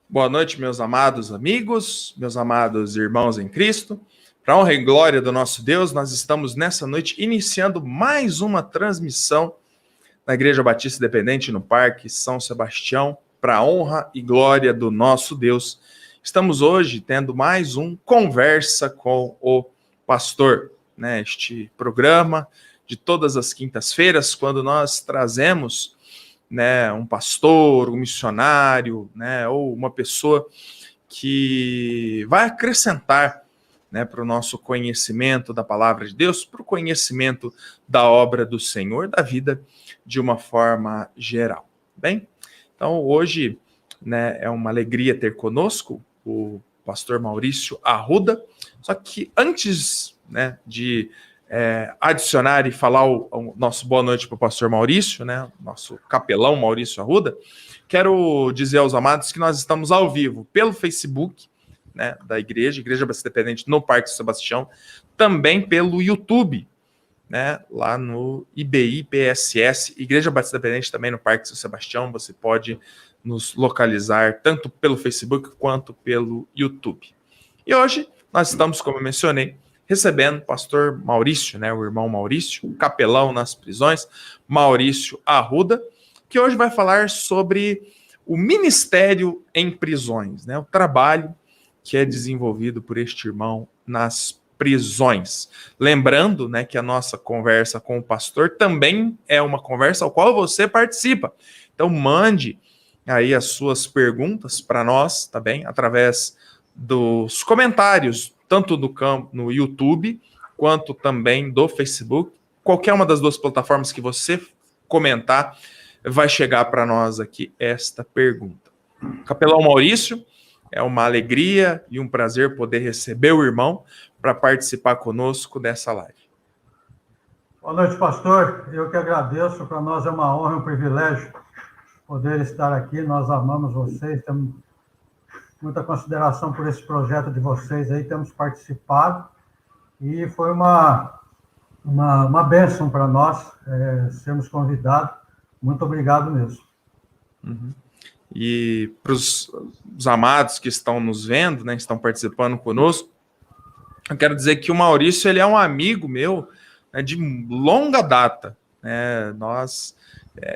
Boa noite, meus amados amigos, meus amados irmãos em Cristo. Para a honra e glória do nosso Deus, nós estamos nessa noite iniciando mais uma transmissão na Igreja Batista Independente no Parque São Sebastião, para a honra e glória do nosso Deus. Estamos hoje tendo mais um Conversa com o Pastor, né? Este programa de todas as quintas-feiras, quando nós trazemos, né, um pastor, um missionário, né, ou uma pessoa que vai acrescentar, né, para o nosso conhecimento da palavra de Deus, para o conhecimento da obra do Senhor, da vida de uma forma geral. Bem, então hoje, né, é uma alegria ter conosco o pastor Maurício Arruda, só que antes, né, de adicionar e falar o nosso boa noite para o pastor Maurício, né, nosso capelão Maurício Arruda, quero dizer aos amados que nós estamos ao vivo pelo Facebook, né, da Igreja Batista Independente no Parque São Sebastião, também pelo YouTube, né, lá no IBI-PSS, Igreja Batista Independente também no Parque São Sebastião. Você pode nos localizar tanto pelo Facebook quanto pelo YouTube. E hoje nós estamos, como eu mencionei, recebendo o pastor Maurício, né, o irmão Maurício, o capelão nas prisões, Maurício Arruda, que hoje vai falar sobre o ministério em prisões, né, o trabalho que é desenvolvido por este irmão nas prisões. Lembrando, né, que a nossa conversa com o pastor também é uma conversa ao qual você participa. Então mande aí as suas perguntas para nós, tá bem? Através dos comentários, tanto no YouTube, quanto também do Facebook. Qualquer uma das duas plataformas que você comentar, vai chegar para nós aqui esta pergunta. Capelão Maurício, é uma alegria e um prazer poder receber o irmão para participar conosco dessa live. Boa noite, pastor. Eu que agradeço. Para nós é uma honra e um privilégio poder estar aqui. Nós amamos vocês, temos muita consideração por esse projeto de vocês aí, temos participado e foi uma bênção para nós sermos convidados. Muito obrigado mesmo. Uhum. E para os amados que estão nos vendo, né, estão participando conosco, eu quero dizer que o Maurício, ele é um amigo meu, né, de longa data, né?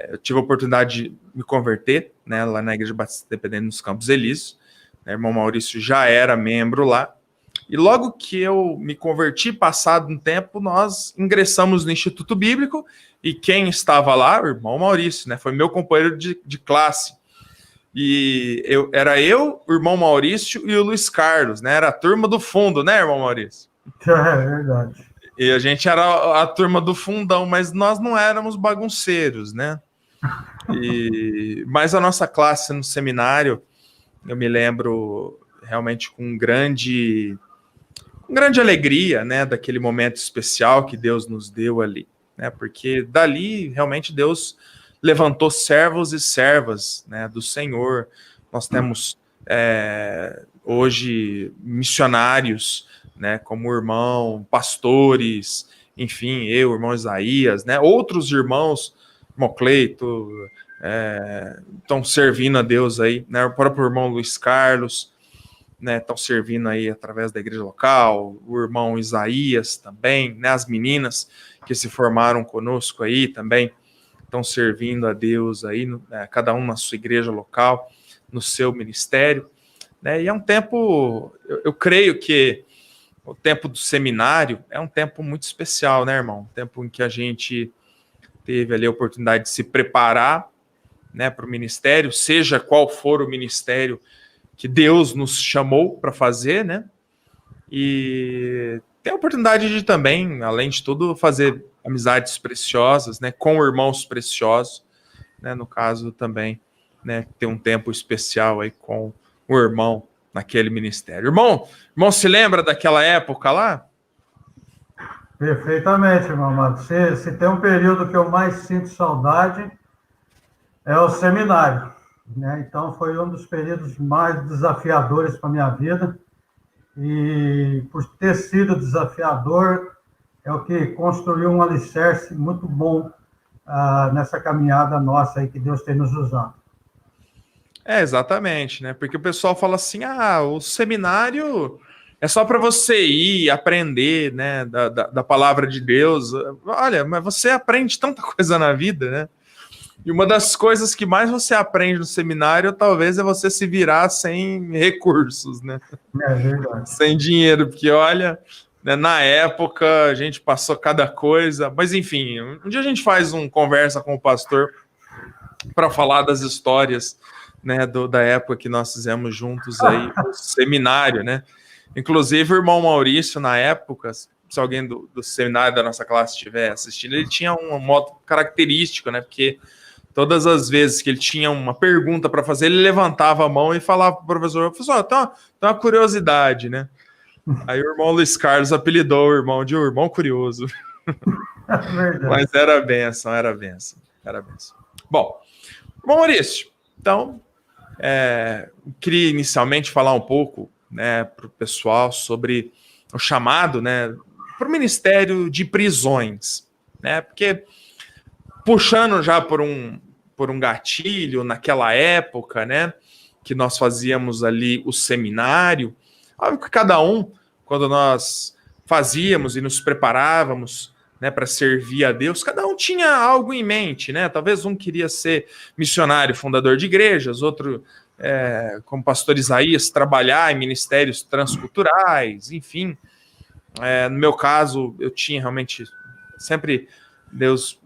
Eu tive a oportunidade de me converter, né, lá na Igreja Batista Independente nos Campos Elíseos. O irmão Maurício já era membro lá, e logo que eu me converti, passado um tempo, nós ingressamos no Instituto Bíblico, e quem estava lá, o irmão Maurício, né, foi meu companheiro de classe, e era eu, o irmão Maurício e o Luiz Carlos, né, era a turma do fundo, né, irmão Maurício? É verdade. E a gente era a turma do fundão, mas nós não éramos bagunceiros, né, mas a nossa classe no seminário, eu me lembro realmente com grande alegria, né, daquele momento especial que Deus nos deu ali, né, porque dali realmente Deus levantou servos e servas, né, do Senhor. Nós temos hoje missionários, né, como o irmão, pastores, enfim, eu, o irmão Isaías, né, outros irmãos, irmão Cleito, estão servindo a Deus aí, né, o próprio irmão Luiz Carlos, né, estão servindo aí através da igreja local, o irmão Isaías também, né, as meninas que se formaram conosco aí também estão servindo a Deus aí, cada um na sua igreja local, no seu ministério, né, e é um tempo, eu creio que o tempo do seminário é um tempo muito especial, né, irmão? Um tempo em que a gente teve ali a oportunidade de se preparar, né, para o ministério, seja qual for o ministério que Deus nos chamou para fazer, né? E tem a oportunidade de também, além de tudo, fazer amizades preciosas, né, com irmãos preciosos, né, no caso também, né, ter um tempo especial aí com o irmão naquele ministério. Irmão, se lembra daquela época lá? Perfeitamente, meu amado. Se tem um período que eu mais sinto saudade, é o seminário, né? Então, foi um dos períodos mais desafiadores para a minha vida. E, por ter sido desafiador, é o que construiu um alicerce muito bom nessa caminhada nossa aí que Deus tem nos usado. Exatamente, né? Porque o pessoal fala assim, o seminário é só para você ir aprender, né, da palavra de Deus. Olha, mas você aprende tanta coisa na vida, né? E uma das coisas que mais você aprende no seminário, talvez, é você se virar sem recursos, né? É verdade. Sem dinheiro, porque olha, né, na época a gente passou cada coisa, mas enfim, um dia a gente faz uma conversa com o pastor para falar das histórias, né, da época que nós fizemos juntos aí, o seminário, né? Inclusive o irmão Maurício, na época, se alguém do seminário da nossa classe estiver assistindo, ele tinha um modo característico, né? Porque todas as vezes que ele tinha uma pergunta para fazer, ele levantava a mão e falava para o professor, tem uma curiosidade, né? Aí o irmão Luiz Carlos apelidou o irmão de irmão curioso. Mas era benção. Bom, Maurício, então, queria inicialmente falar um pouco, né, para o pessoal sobre o chamado, né, para o Ministério de Prisões, né? Porque puxando já por um gatilho naquela época, né, que nós fazíamos ali o seminário, óbvio que cada um, quando nós fazíamos e nos preparávamos, né, para servir a Deus, cada um tinha algo em mente, né? Talvez um queria ser missionário, fundador de igrejas, outro, como pastor Isaías, trabalhar em ministérios transculturais, enfim. No meu caso, eu tinha realmente sempre Deus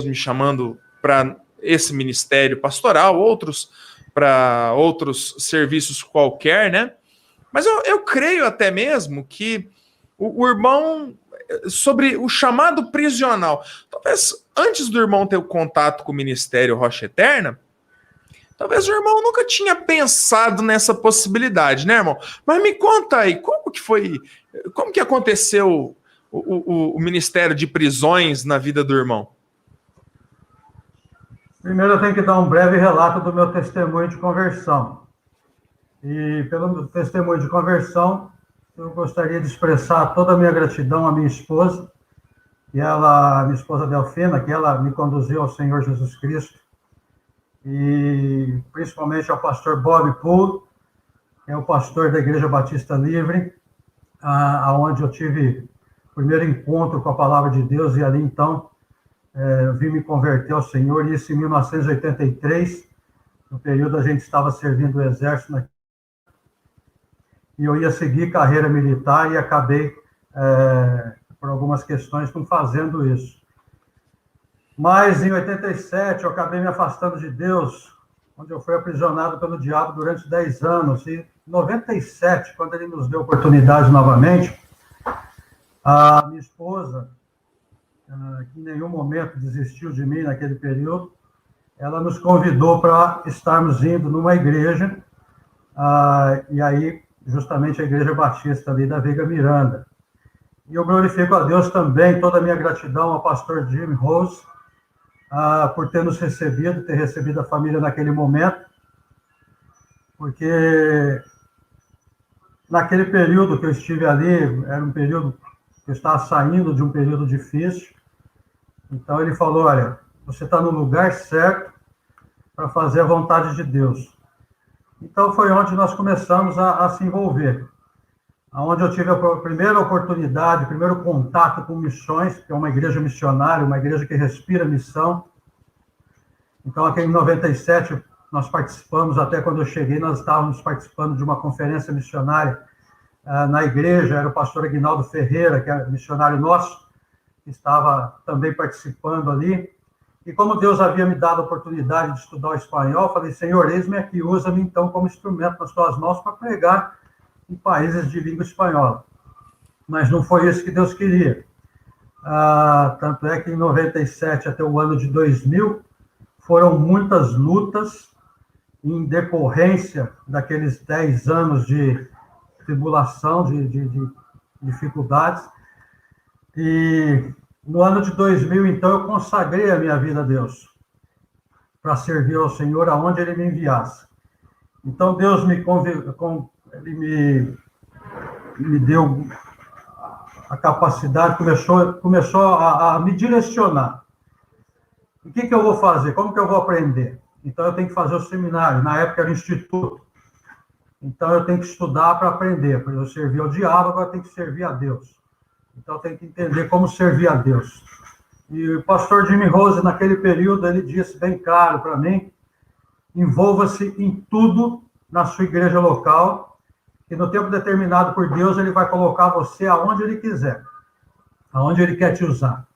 me chamando para esse ministério pastoral, outros para outros serviços qualquer, né? Mas eu creio até mesmo que o irmão, sobre o chamado prisional, talvez antes do irmão ter o contato com o Ministério Rocha Eterna, talvez o irmão nunca tinha pensado nessa possibilidade, né, irmão? Mas me conta aí, como que aconteceu o Ministério de Prisões na vida do irmão? Primeiro eu tenho que dar um breve relato do meu testemunho de conversão. E pelo meu testemunho de conversão, eu gostaria de expressar toda a minha gratidão à minha esposa, minha esposa Delfina, que ela me conduziu ao Senhor Jesus Cristo, e principalmente ao pastor Bob Poole, que é o pastor da Igreja Batista Livre, aonde eu tive o primeiro encontro com a Palavra de Deus, e ali então eu vim me converter ao Senhor, e isso em 1983, no período a gente estava servindo o Exército, e eu ia seguir carreira militar e acabei, por algumas questões, não fazendo isso. Mas em 87 eu acabei me afastando de Deus, onde eu fui aprisionado pelo diabo durante 10 anos. E em 97, quando ele nos deu oportunidade novamente, a minha esposa, que em nenhum momento desistiu de mim naquele período, ela nos convidou para estarmos indo numa igreja, e aí justamente a Igreja Batista ali da Veiga Miranda. E eu glorifico a Deus também, toda a minha gratidão ao pastor Jim Rose, por ter nos recebido, ter recebido a família naquele momento, porque naquele período que eu estive ali, era um período que eu estava saindo de um período difícil, então ele falou, olha, você está no lugar certo para fazer a vontade de Deus. Então, foi onde nós começamos a se envolver, onde eu tive a primeira oportunidade, o primeiro contato com missões, que é uma igreja missionária, uma igreja que respira missão. Então, aqui em 97, nós participamos, até quando eu cheguei, nós estávamos participando de uma conferência missionária na igreja, era o pastor Aguinaldo Ferreira, que é missionário nosso, que estava também participando ali. E como Deus havia me dado a oportunidade de estudar o espanhol, falei, Senhor, eis-me aqui, usa-me então como instrumento nas tuas mãos para pregar em países de língua espanhola. Mas não foi isso que Deus queria. Tanto é que em 97 até o ano de 2000, foram muitas lutas em decorrência daqueles 10 anos de tribulação, de dificuldades. E no ano de 2000, então, eu consagrei a minha vida a Deus, para servir ao Senhor aonde Ele me enviasse. Então, Deus Ele me deu a capacidade, começou a me direcionar. O que eu vou fazer? Como que eu vou aprender? Então, eu tenho que fazer o seminário. Na época, era o instituto. Então, eu tenho que estudar para aprender. Para eu servir ao diabo, agora eu tenho que servir a Deus. Então, eu tenho que entender como servir a Deus. E o pastor Jimmy Rose, naquele período, ele disse bem claro para mim, envolva-se em tudo na sua igreja local, que no tempo determinado por Deus, ele vai colocar você aonde ele quiser, aonde ele quer te usar.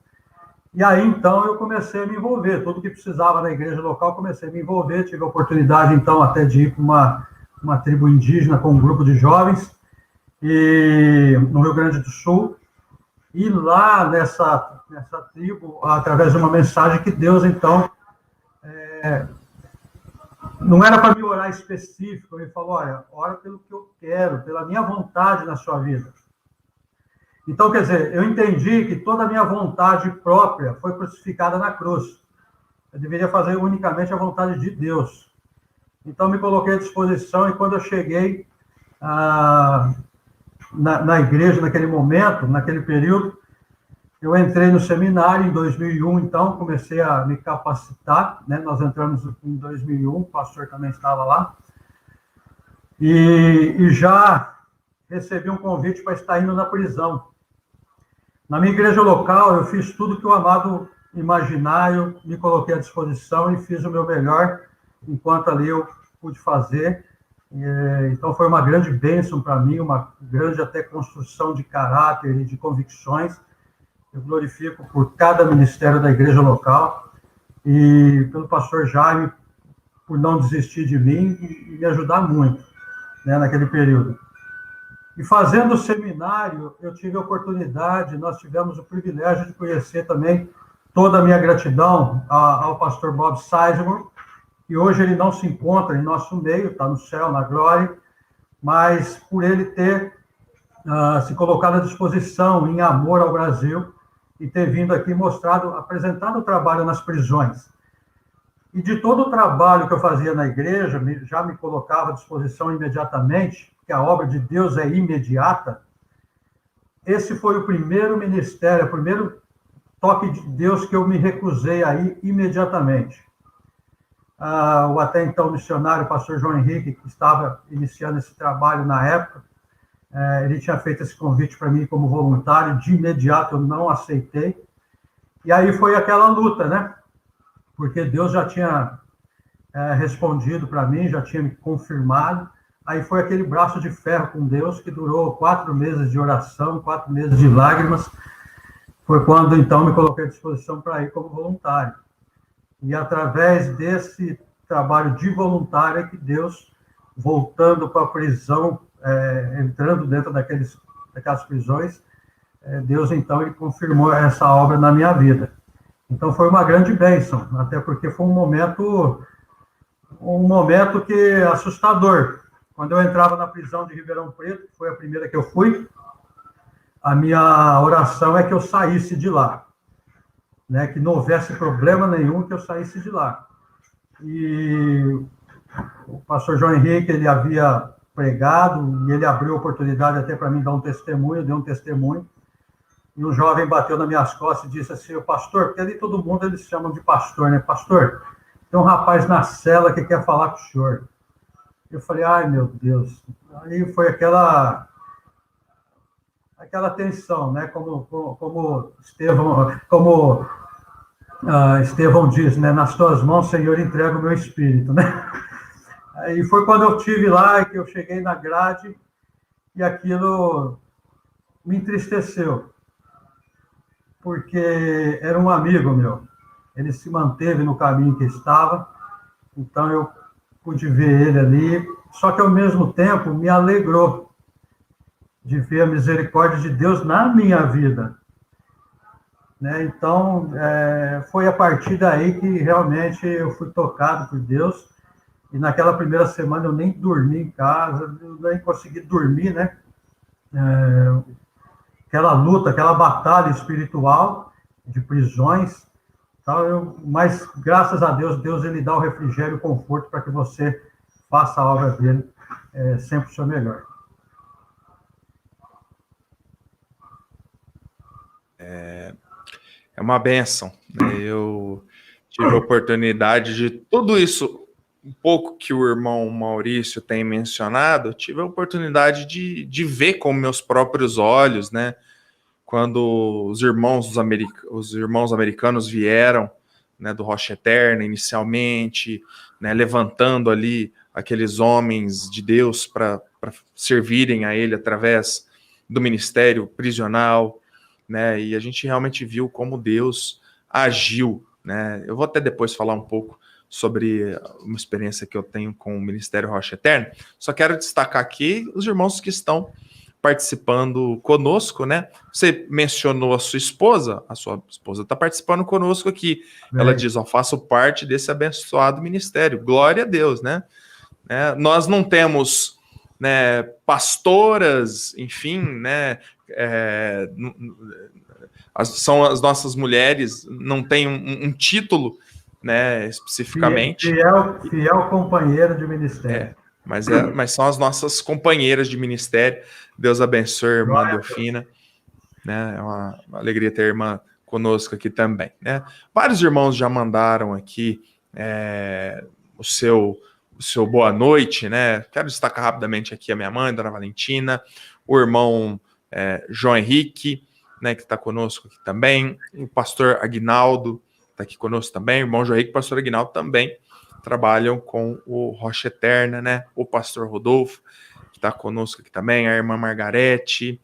E aí, então, eu comecei a me envolver. Tudo que precisava na igreja local, comecei a me envolver. Tive a oportunidade, então, até de ir para uma tribo indígena com um grupo de jovens, no Rio Grande do Sul. E lá nessa tribo, através de uma mensagem que Deus, então, não era para me orar específico, ele falou, olha, ora pelo que eu quero, pela minha vontade na sua vida. Então, quer dizer, eu entendi que toda a minha vontade própria foi crucificada na cruz. Eu deveria fazer unicamente a vontade de Deus. Então, me coloquei à disposição e quando eu cheguei na igreja, naquele momento, naquele período, eu entrei no seminário em 2001, então, comecei a me capacitar, né? Nós entramos em 2001, o pastor também estava lá, e já recebi um convite para estar indo na prisão. Na minha igreja local, eu fiz tudo que o amado imaginar, eu me coloquei à disposição e fiz o meu melhor, enquanto ali eu pude fazer. Então, foi uma grande bênção para mim, uma grande até construção de caráter e de convicções. Eu glorifico por cada ministério da igreja local e pelo pastor Jaime por não desistir de mim e me ajudar muito, né, naquele período. E fazendo o seminário, eu tive a oportunidade, nós tivemos o privilégio de conhecer também toda a minha gratidão ao pastor Bob Sizemore, que hoje ele não se encontra em nosso meio, está no céu, na glória, mas por ele ter se colocado à disposição em amor ao Brasil e ter vindo aqui apresentado o trabalho nas prisões. E de todo o trabalho que eu fazia na igreja, já me colocava à disposição imediatamente, que a obra de Deus é imediata. Esse foi o primeiro ministério, o primeiro toque de Deus que eu me recusei a ir imediatamente. O até então missionário, o pastor João Henrique, que estava iniciando esse trabalho na época, ele tinha feito esse convite para mim como voluntário, de imediato eu não aceitei. E aí foi aquela luta, né? Porque Deus já tinha respondido para mim, já tinha me confirmado. Aí foi aquele braço de ferro com Deus que durou 4 meses de oração, 4 meses de lágrimas. Foi quando, então, me coloquei à disposição para ir como voluntário. E através desse trabalho de voluntário é que Deus, voltando para a prisão, entrando dentro daquelas prisões, Deus, então, ele confirmou essa obra na minha vida. Então, foi uma grande bênção, até porque foi um momento que assustador. Quando eu entrava na prisão de Ribeirão Preto, que foi a primeira que eu fui, a minha oração é que eu saísse de lá, né? Que não houvesse problema nenhum que eu saísse de lá. E o pastor João Henrique, ele havia pregado, e ele abriu a oportunidade até para mim dar um testemunho, deu um testemunho, e um jovem bateu nas minhas costas e disse assim, o pastor, porque ali todo mundo eles chamam de pastor, né? Pastor, tem um rapaz na cela que quer falar com o senhor. Eu falei, ai, meu Deus. Aí foi aquela tensão, né? Como Estevão diz, né? Nas tuas mãos, Senhor, entrego o meu espírito, né? Aí foi quando eu estive lá, que eu cheguei na grade, e aquilo me entristeceu. Porque era um amigo meu. Ele se manteve no caminho que estava, então eu pude ver ele ali, só que ao mesmo tempo me alegrou de ver a misericórdia de Deus na minha vida. Né? Então, foi a partir daí que realmente eu fui tocado por Deus E naquela primeira semana eu nem dormi em casa, eu nem consegui dormir, né? Aquela luta, aquela batalha espiritual de prisões. Mas, graças a Deus, Deus ele dá o refrigério e o conforto para que você faça a obra dele sempre o seu melhor. É uma bênção, né? Eu tive a oportunidade de tudo isso, um pouco que o irmão Maurício tem mencionado, eu tive a oportunidade de ver com meus próprios olhos, né? Quando os irmãos americanos vieram, né, do Rocha Eterna inicialmente, né, levantando ali aqueles homens de Deus para servirem a ele através do ministério prisional, né, e a gente realmente viu como Deus agiu, né. Eu vou até depois falar um pouco sobre uma experiência que eu tenho com o Ministério Rocha Eterna. Só quero destacar aqui os irmãos que estão participando conosco, né? Você mencionou a sua esposa está participando conosco aqui. Ela diz, faço parte desse abençoado ministério. Glória a Deus, né? Nós não temos, né, pastoras, enfim, né? São as nossas mulheres, não tem um título, né, especificamente. Fiel companheiro de ministério. Mas são as nossas companheiras de ministério. Deus abençoe a irmã Delfina. Né? É uma alegria ter a irmã conosco aqui também. Né? Vários irmãos já mandaram aqui o seu boa noite. Né? Quero destacar rapidamente aqui a minha mãe, Dona Valentina, o irmão João Henrique, né, que está conosco aqui também, o pastor Aguinaldo está aqui conosco também, o irmão João Henrique e o pastor Aguinaldo também trabalham com o Rocha Eterna, né? O pastor Rodolfo, que está conosco aqui também, a irmã Margarete,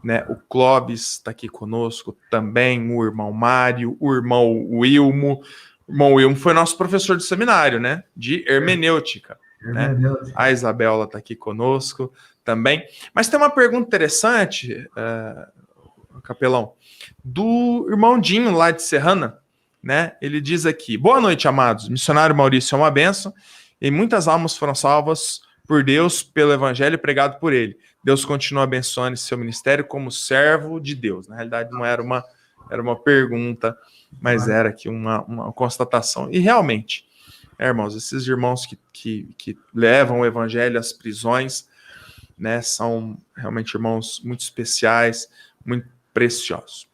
né? O Clóvis está aqui conosco também, o irmão Mário, o irmão Wilmo. O irmão Wilmo foi nosso professor de seminário, né? De hermenêutica. Né? A Isabela está aqui conosco também. Mas tem uma pergunta interessante, capelão, do irmão Dinho, lá de Serrana. Né? Ele diz aqui, boa noite, amados. Missionário Maurício é uma bênção e muitas almas foram salvas por Deus, pelo evangelho pregado por ele. Deus continua abençoando esse seu ministério como servo de Deus. Na realidade, não era uma pergunta, mas era aqui uma constatação. E realmente, irmãos, esses irmãos que levam o evangelho às prisões, né, são realmente irmãos muito especiais, muito preciosos.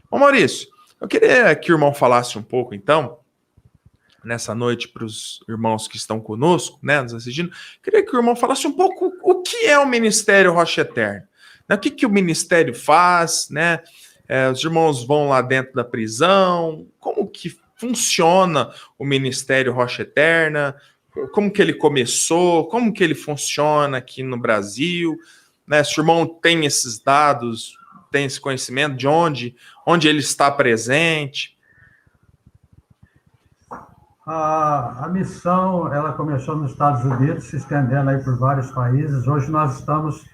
Bom, Maurício, eu queria que o irmão falasse um pouco, então, nessa noite, para os irmãos que estão conosco, né, nos assistindo, queria que o irmão falasse um pouco o que é o Ministério Rocha Eterna, né, o que o ministério faz, né, os irmãos vão lá dentro da prisão, como que funciona o Ministério Rocha Eterna, como que ele começou, como que ele funciona aqui no Brasil, né, se o irmão tem esses dados, tem esse conhecimento de onde ele está presente. A missão, ela começou nos Estados Unidos, se estendendo aí por vários países. Hoje nós estamos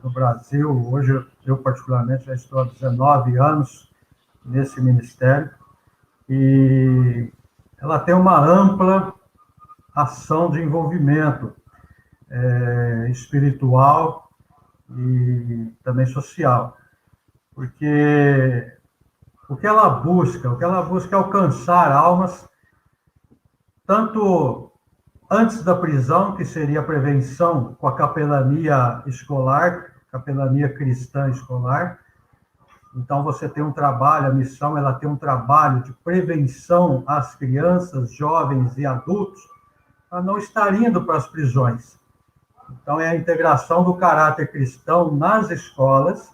no Brasil, hoje eu particularmente já estou há 19 anos nesse ministério, e ela tem uma ampla ação de envolvimento espiritual e também social, porque o que ela busca é alcançar almas, tanto antes da prisão, que seria a prevenção com a capelania escolar, capelania cristã escolar. Então, você tem um trabalho, a missão, ela tem um trabalho de prevenção às crianças, jovens e adultos, a não estar indo para as prisões. Então, é a integração do caráter cristão nas escolas,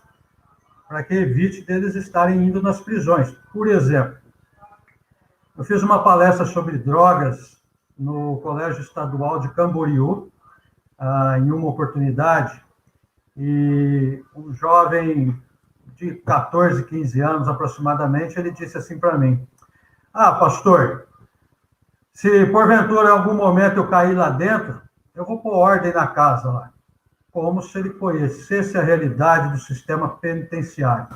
para que evite deles estarem indo nas prisões. Por exemplo, eu fiz uma palestra sobre drogas no Colégio Estadual de Camboriú, em uma oportunidade, e um jovem de 14, 15 anos aproximadamente, ele disse assim para mim, pastor, se porventura em algum momento eu cair lá dentro, eu vou pôr ordem na casa lá, como se ele conhecesse a realidade do sistema penitenciário.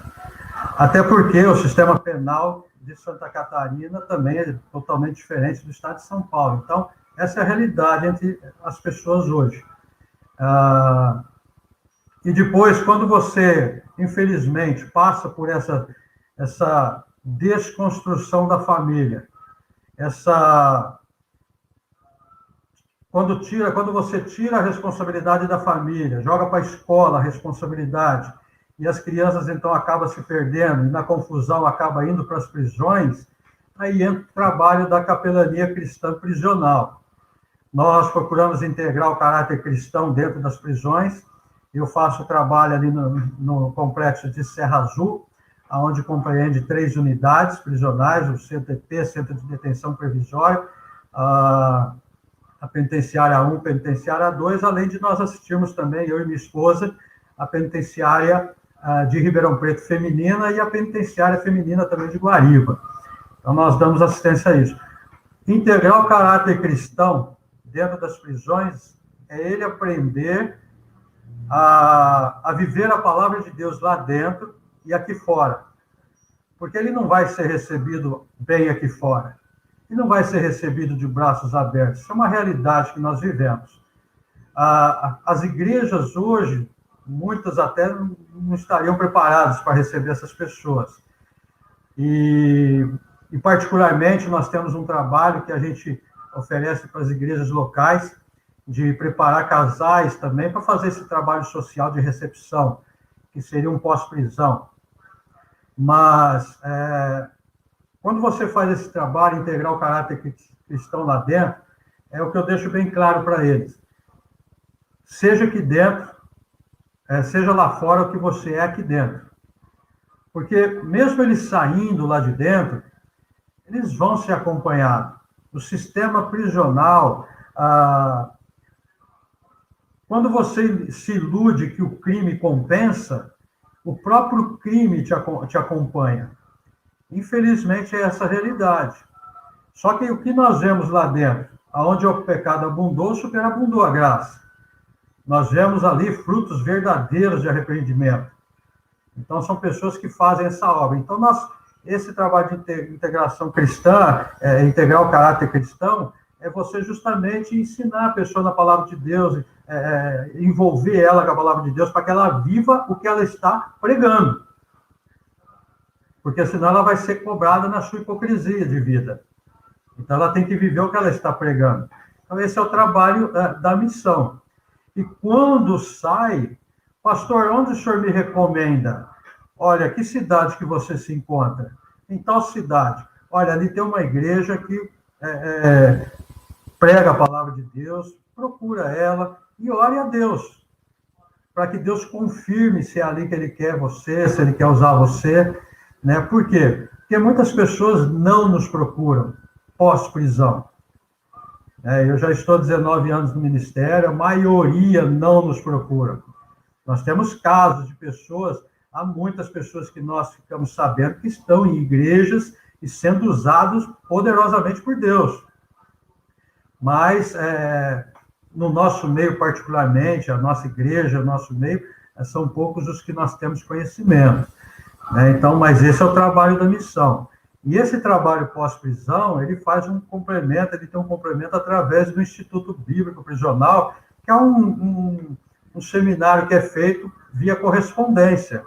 Até porque o sistema penal de Santa Catarina também é totalmente diferente do estado de São Paulo. Então, Essa é a realidade entre as pessoas hoje. E depois, quando você, infelizmente, passa por essa desconstrução da família, quando você tira a responsabilidade da família, joga para a escola a responsabilidade, e as crianças então acabam se perdendo, e na confusão acaba indo para as prisões, aí entra o trabalho da capelania cristã prisional. Nós procuramos integrar o caráter cristão dentro das prisões. Eu faço trabalho ali no complexo de Serra Azul, onde compreende 3 unidades prisionais, o CTP, Centro de Detenção Provisória, a penitenciária 1, penitenciária 2, além de nós assistirmos também, eu e minha esposa, a penitenciária de Ribeirão Preto feminina e a penitenciária feminina também de Guariba. Então, nós damos assistência a isso. Integrar o caráter cristão dentro das prisões é ele aprender a viver a palavra de Deus lá dentro e aqui fora. Porque ele não vai ser recebido bem aqui fora. E não vai ser recebido de braços abertos. Isso é uma realidade que nós vivemos. As igrejas hoje, muitas até não estariam preparadas para receber essas pessoas. E particularmente, nós temos um trabalho que a gente oferece para as igrejas locais, de preparar casais também para fazer esse trabalho social de recepção, que seria um pós-prisão. Mas, quando você faz esse trabalho, integrar o caráter cristão lá dentro, é o que eu deixo bem claro para eles. Seja aqui dentro, seja lá fora o que você é aqui dentro. Porque mesmo eles saindo lá de dentro, eles vão ser acompanhados. O sistema prisional, quando você se ilude que o crime compensa, o próprio crime te acompanha. Infelizmente, é essa a realidade. Só que o que nós vemos lá dentro, aonde o pecado abundou, superabundou a graça. Nós vemos ali frutos verdadeiros de arrependimento. Então, são pessoas que fazem essa obra. Então, esse trabalho de integração cristã, integrar o caráter cristão, é você justamente ensinar a pessoa na palavra de Deus, envolver ela com a palavra de Deus, para que ela viva o que ela está pregando. Porque senão ela vai ser cobrada na sua hipocrisia de vida. Então, ela tem que viver o que ela está pregando. Então, esse é o trabalho da missão. E quando sai, pastor, onde o senhor me recomenda? Olha, que cidade que você se encontra? Em tal cidade. Olha, ali tem uma igreja que prega a palavra de Deus, procura ela e ore a Deus, para que Deus confirme se é ali que Ele quer você, se Ele quer usar você, né? Por quê? Porque muitas pessoas não nos procuram pós-prisão. Eu já estou 19 anos no ministério, a maioria não nos procura. Nós temos casos de pessoas, há muitas pessoas que nós ficamos sabendo que estão em igrejas e sendo usados poderosamente por Deus. Mas, no nosso meio particularmente, a nossa igreja, o nosso meio, são poucos os que nós temos conhecimento. Então, mas esse é o trabalho da missão. E esse trabalho pós-prisão, ele faz um complemento, ele tem um complemento através do Instituto Bíblico Prisional, que é um seminário que é feito via correspondência,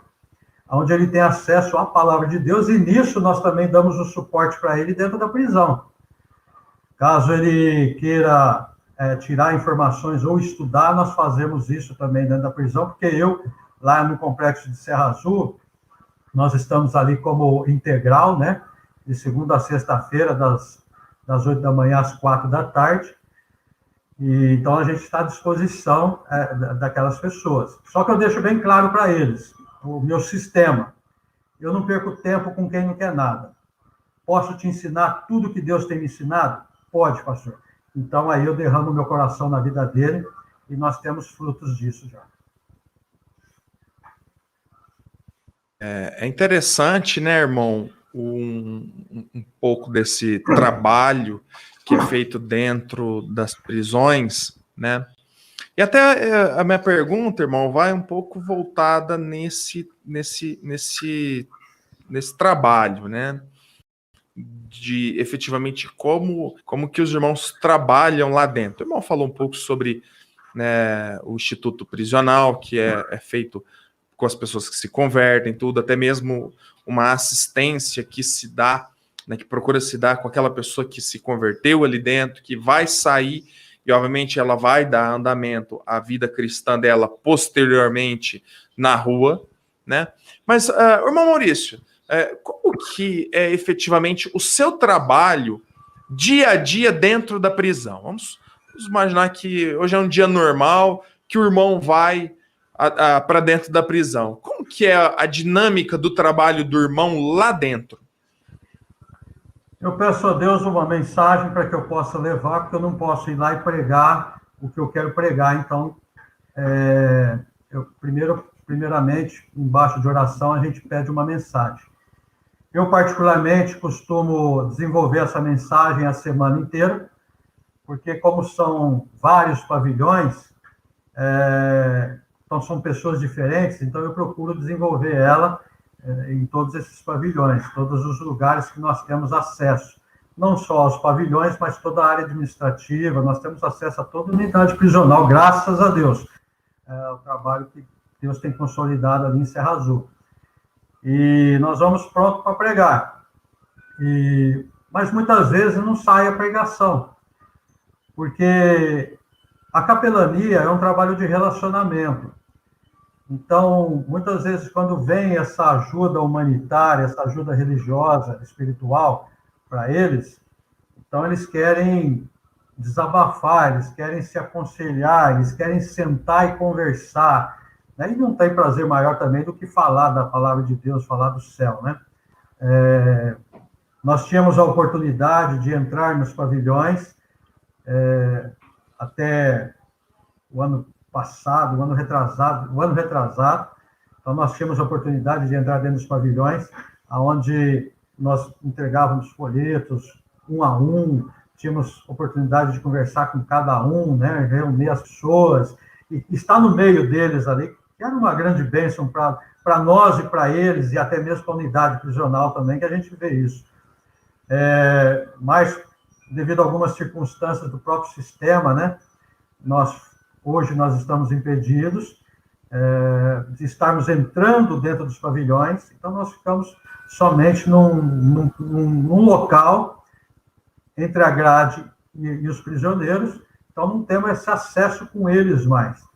onde ele tem acesso à palavra de Deus, e nisso nós também damos o suporte para ele dentro da prisão. Caso ele queira tirar informações ou estudar, nós fazemos isso também dentro da prisão, porque eu, lá no complexo de Serra Azul, nós estamos ali como integral, né? De segunda a sexta-feira, das 8 da manhã às 4 da tarde. E, então, a gente está à disposição daquelas pessoas. Só que eu deixo bem claro para eles, o meu sistema. Eu não perco tempo com quem não quer nada. Posso te ensinar tudo que Deus tem me ensinado? Pode, pastor. Então, aí eu derramo meu coração na vida dele e nós temos frutos disso já. É interessante, né, irmão, um pouco desse trabalho que é feito dentro das prisões, né? E até a minha pergunta, irmão, vai um pouco voltada nesse trabalho, né? de efetivamente como que os irmãos trabalham lá dentro. O irmão falou um pouco sobre, né, o Instituto Prisional, que é feito com as pessoas que se convertem, tudo, até mesmo uma assistência que se dá, né, que procura se dar com aquela pessoa que se converteu ali dentro, que vai sair, e obviamente ela vai dar andamento à vida cristã dela posteriormente na rua, né? Mas, irmão Maurício, como que é efetivamente o seu trabalho dia a dia dentro da prisão? Vamos imaginar que hoje é um dia normal, que o irmão vai para dentro da prisão. Como que é a dinâmica do trabalho do irmão lá dentro? Eu peço a Deus uma mensagem para que eu possa levar, porque eu não posso ir lá e pregar o que eu quero pregar. Então, primeiramente, embaixo de oração, a gente pede uma mensagem. Eu, particularmente, costumo desenvolver essa mensagem a semana inteira, porque como são vários pavilhões, então são pessoas diferentes, então eu procuro desenvolver ela em todos esses pavilhões, todos os lugares que nós temos acesso. Não só aos pavilhões, mas toda a área administrativa, nós temos acesso a toda a unidade prisional, graças a Deus. O trabalho que Deus tem consolidado ali em Serra Azul. E nós vamos pronto para pregar. Mas muitas vezes não sai a pregação, porque a capelania é um trabalho de relacionamento. Então, muitas vezes, quando vem essa ajuda humanitária, essa ajuda religiosa, espiritual, para eles, então eles querem desabafar, eles querem se aconselhar, eles querem sentar e conversar, né? E não tem prazer maior também do que falar da palavra de Deus, falar do céu, né? Nós tínhamos a oportunidade de entrar nos pavilhões até o ano passado, o ano retrasado, então nós tínhamos a oportunidade de entrar dentro dos pavilhões, onde nós entregávamos folhetos um a um, tínhamos oportunidade de conversar com cada um, né, reunir as pessoas, e estar no meio deles ali, que era uma grande bênção para nós e para eles, e até mesmo para a unidade prisional também, que a gente vê isso. Mas, devido a algumas circunstâncias do próprio sistema, né, hoje nós estamos impedidos de estarmos entrando dentro dos pavilhões, então nós ficamos somente num local entre a grade e os prisioneiros, então não temos esse acesso com eles mais.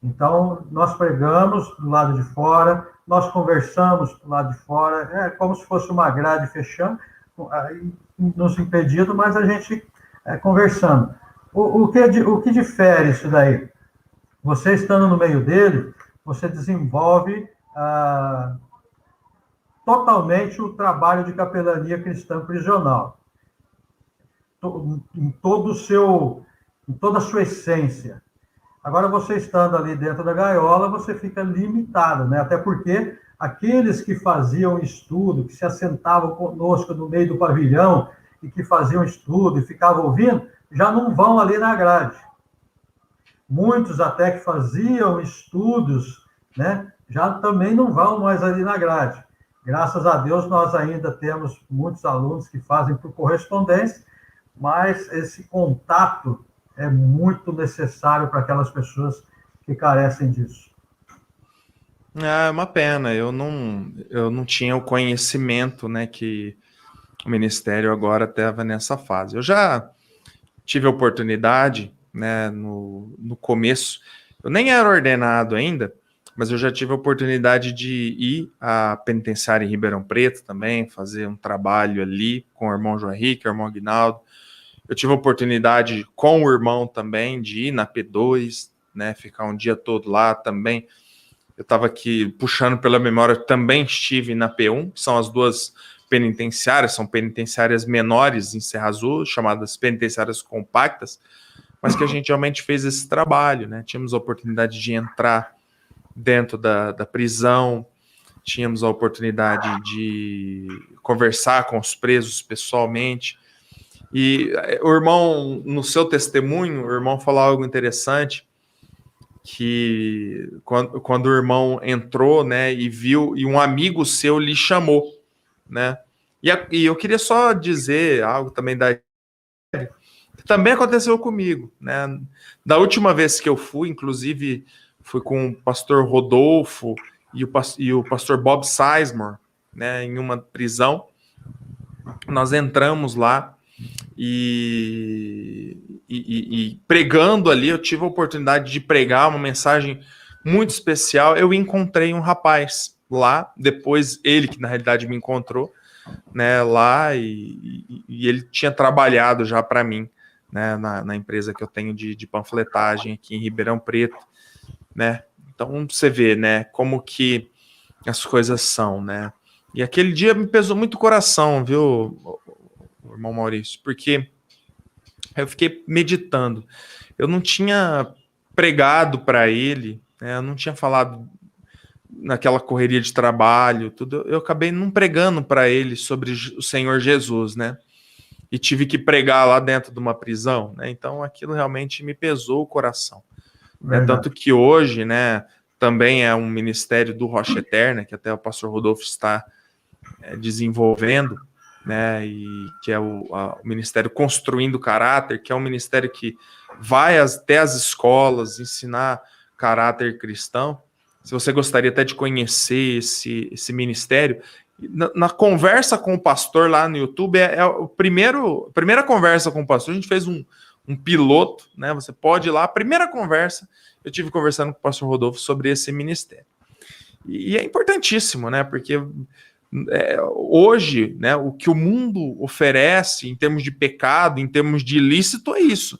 Então, nós pregamos do lado de fora, nós conversamos do lado de fora, é como se fosse uma grade fechando, nos impedindo, mas a gente conversando. O que difere isso daí? Você estando no meio dele, você desenvolve totalmente o trabalho de capelania cristã prisional, em toda a sua essência. Agora, você estando ali dentro da gaiola, você fica limitado, né? Até porque aqueles que faziam estudo, que se assentavam conosco no meio do pavilhão e que faziam estudo e ficavam ouvindo, já não vão ali na grade. Muitos até que faziam estudos, né, já também não vão mais ali na grade. Graças a Deus, nós ainda temos muitos alunos que fazem por correspondência, mas esse contato é muito necessário para aquelas pessoas que carecem disso. É uma pena, eu não tinha o conhecimento, né, que o Ministério agora estava nessa fase. Eu já tive a oportunidade, né, no começo, eu nem era ordenado ainda, mas eu já tive a oportunidade de ir à penitenciária em Ribeirão Preto também, fazer um trabalho ali com o irmão João Henrique, o irmão Aguinaldo. Eu tive a oportunidade com o irmão também de ir na P2, né, ficar um dia todo lá também. Eu estava aqui puxando pela memória, também estive na P1, que são as duas penitenciárias, são penitenciárias menores em Serra Azul, chamadas penitenciárias compactas, mas que a gente realmente fez esse trabalho, né? Tínhamos a oportunidade de entrar dentro da prisão, tínhamos a oportunidade de conversar com os presos pessoalmente. E o irmão, no seu testemunho, o irmão falou algo interessante, que quando o irmão entrou, né, e viu, e um amigo seu lhe chamou, né, E eu queria só dizer algo também que também aconteceu comigo, né? Da última vez que eu fui, inclusive, fui com o pastor Rodolfo e o pastor Bob Sizemore, né, em uma prisão. Nós entramos lá e pregando ali, eu tive a oportunidade de pregar uma mensagem muito especial. Eu encontrei um rapaz lá, depois ele que na realidade me encontrou, né, lá, e ele tinha trabalhado já para mim, né, na empresa que eu tenho de panfletagem aqui em Ribeirão Preto, né. Então você vê, né, como que as coisas são, né. E aquele dia me pesou muito o coração, viu, irmão Maurício, porque eu fiquei meditando. Eu não tinha pregado para ele, né, eu não tinha falado naquela correria de trabalho, tudo. Eu acabei não pregando para ele sobre o Senhor Jesus, né? E tive que pregar lá dentro de uma prisão, né? Então aquilo realmente me pesou o coração. Né? Tanto que hoje, né, também é um ministério do Rocha Eterna, que até o pastor Rodolfo está desenvolvendo, né, e que é o Ministério Construindo Caráter, que é um ministério que vai até as escolas ensinar caráter cristão. Se você gostaria até de conhecer esse ministério, na conversa com o pastor lá no YouTube, a primeira conversa com o pastor, a gente fez um piloto, né? Você pode ir lá, a primeira conversa, eu tive conversando com o pastor Rodolfo sobre esse ministério. E é importantíssimo, né? Porque hoje, né, o que o mundo oferece em termos de pecado, em termos de ilícito, é isso,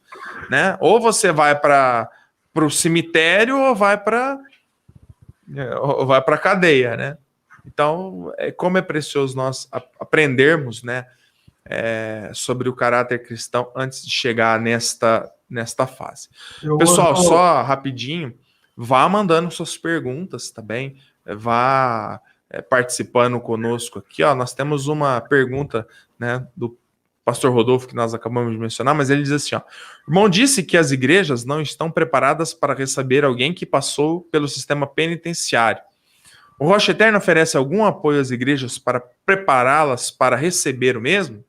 né? Ou você vai para o cemitério ou vai para a cadeia, né? Então, como é precioso nós aprendermos, né, sobre o caráter cristão antes de chegar nesta fase. Pessoal, só rapidinho, vá mandando suas perguntas também, vá participando conosco aqui, ó. Nós temos uma pergunta, né, do pastor Rodolfo, que nós acabamos de mencionar, mas ele diz assim, ó: o irmão disse que as igrejas não estão preparadas para receber alguém que passou pelo sistema penitenciário. O Rocha Eterna oferece algum apoio às igrejas para prepará-las para receber o mesmo?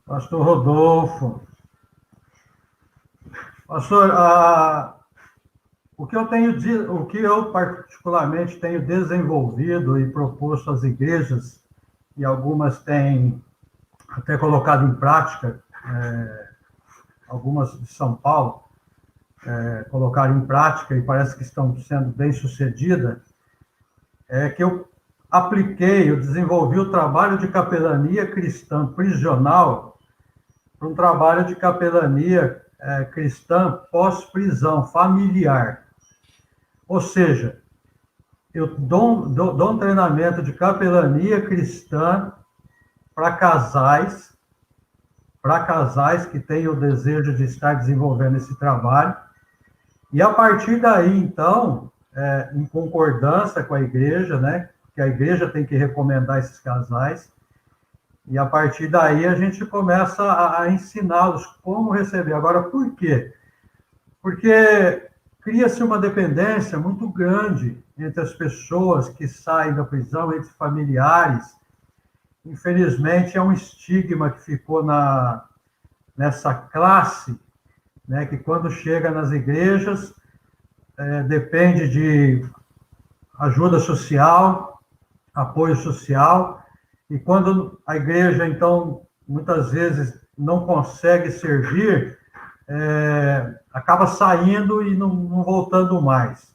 Pastor Rodolfo. Pastor, o que eu particularmente tenho desenvolvido e proposto às igrejas, e algumas têm até colocado em prática, algumas de São Paulo, colocaram em prática e parece que estão sendo bem-sucedidas, é que eu desenvolvi o trabalho de capelania cristã prisional para um trabalho de capelania cristã pós-prisão, familiar. Ou seja, eu dou um treinamento de capelania cristã para casais que têm o desejo de estar desenvolvendo esse trabalho. E a partir daí, então, em concordância com a igreja, né, que a igreja tem que recomendar esses casais, e a partir daí a gente começa a ensiná-los como receber. Agora, por quê? Porque cria-se uma dependência muito grande entre as pessoas que saem da prisão, entre familiares. Infelizmente, é um estigma que ficou nessa classe, né, que quando chega nas igrejas, depende de ajuda social, apoio social, e quando a igreja, então, muitas vezes não consegue servir, acaba saindo e não voltando mais.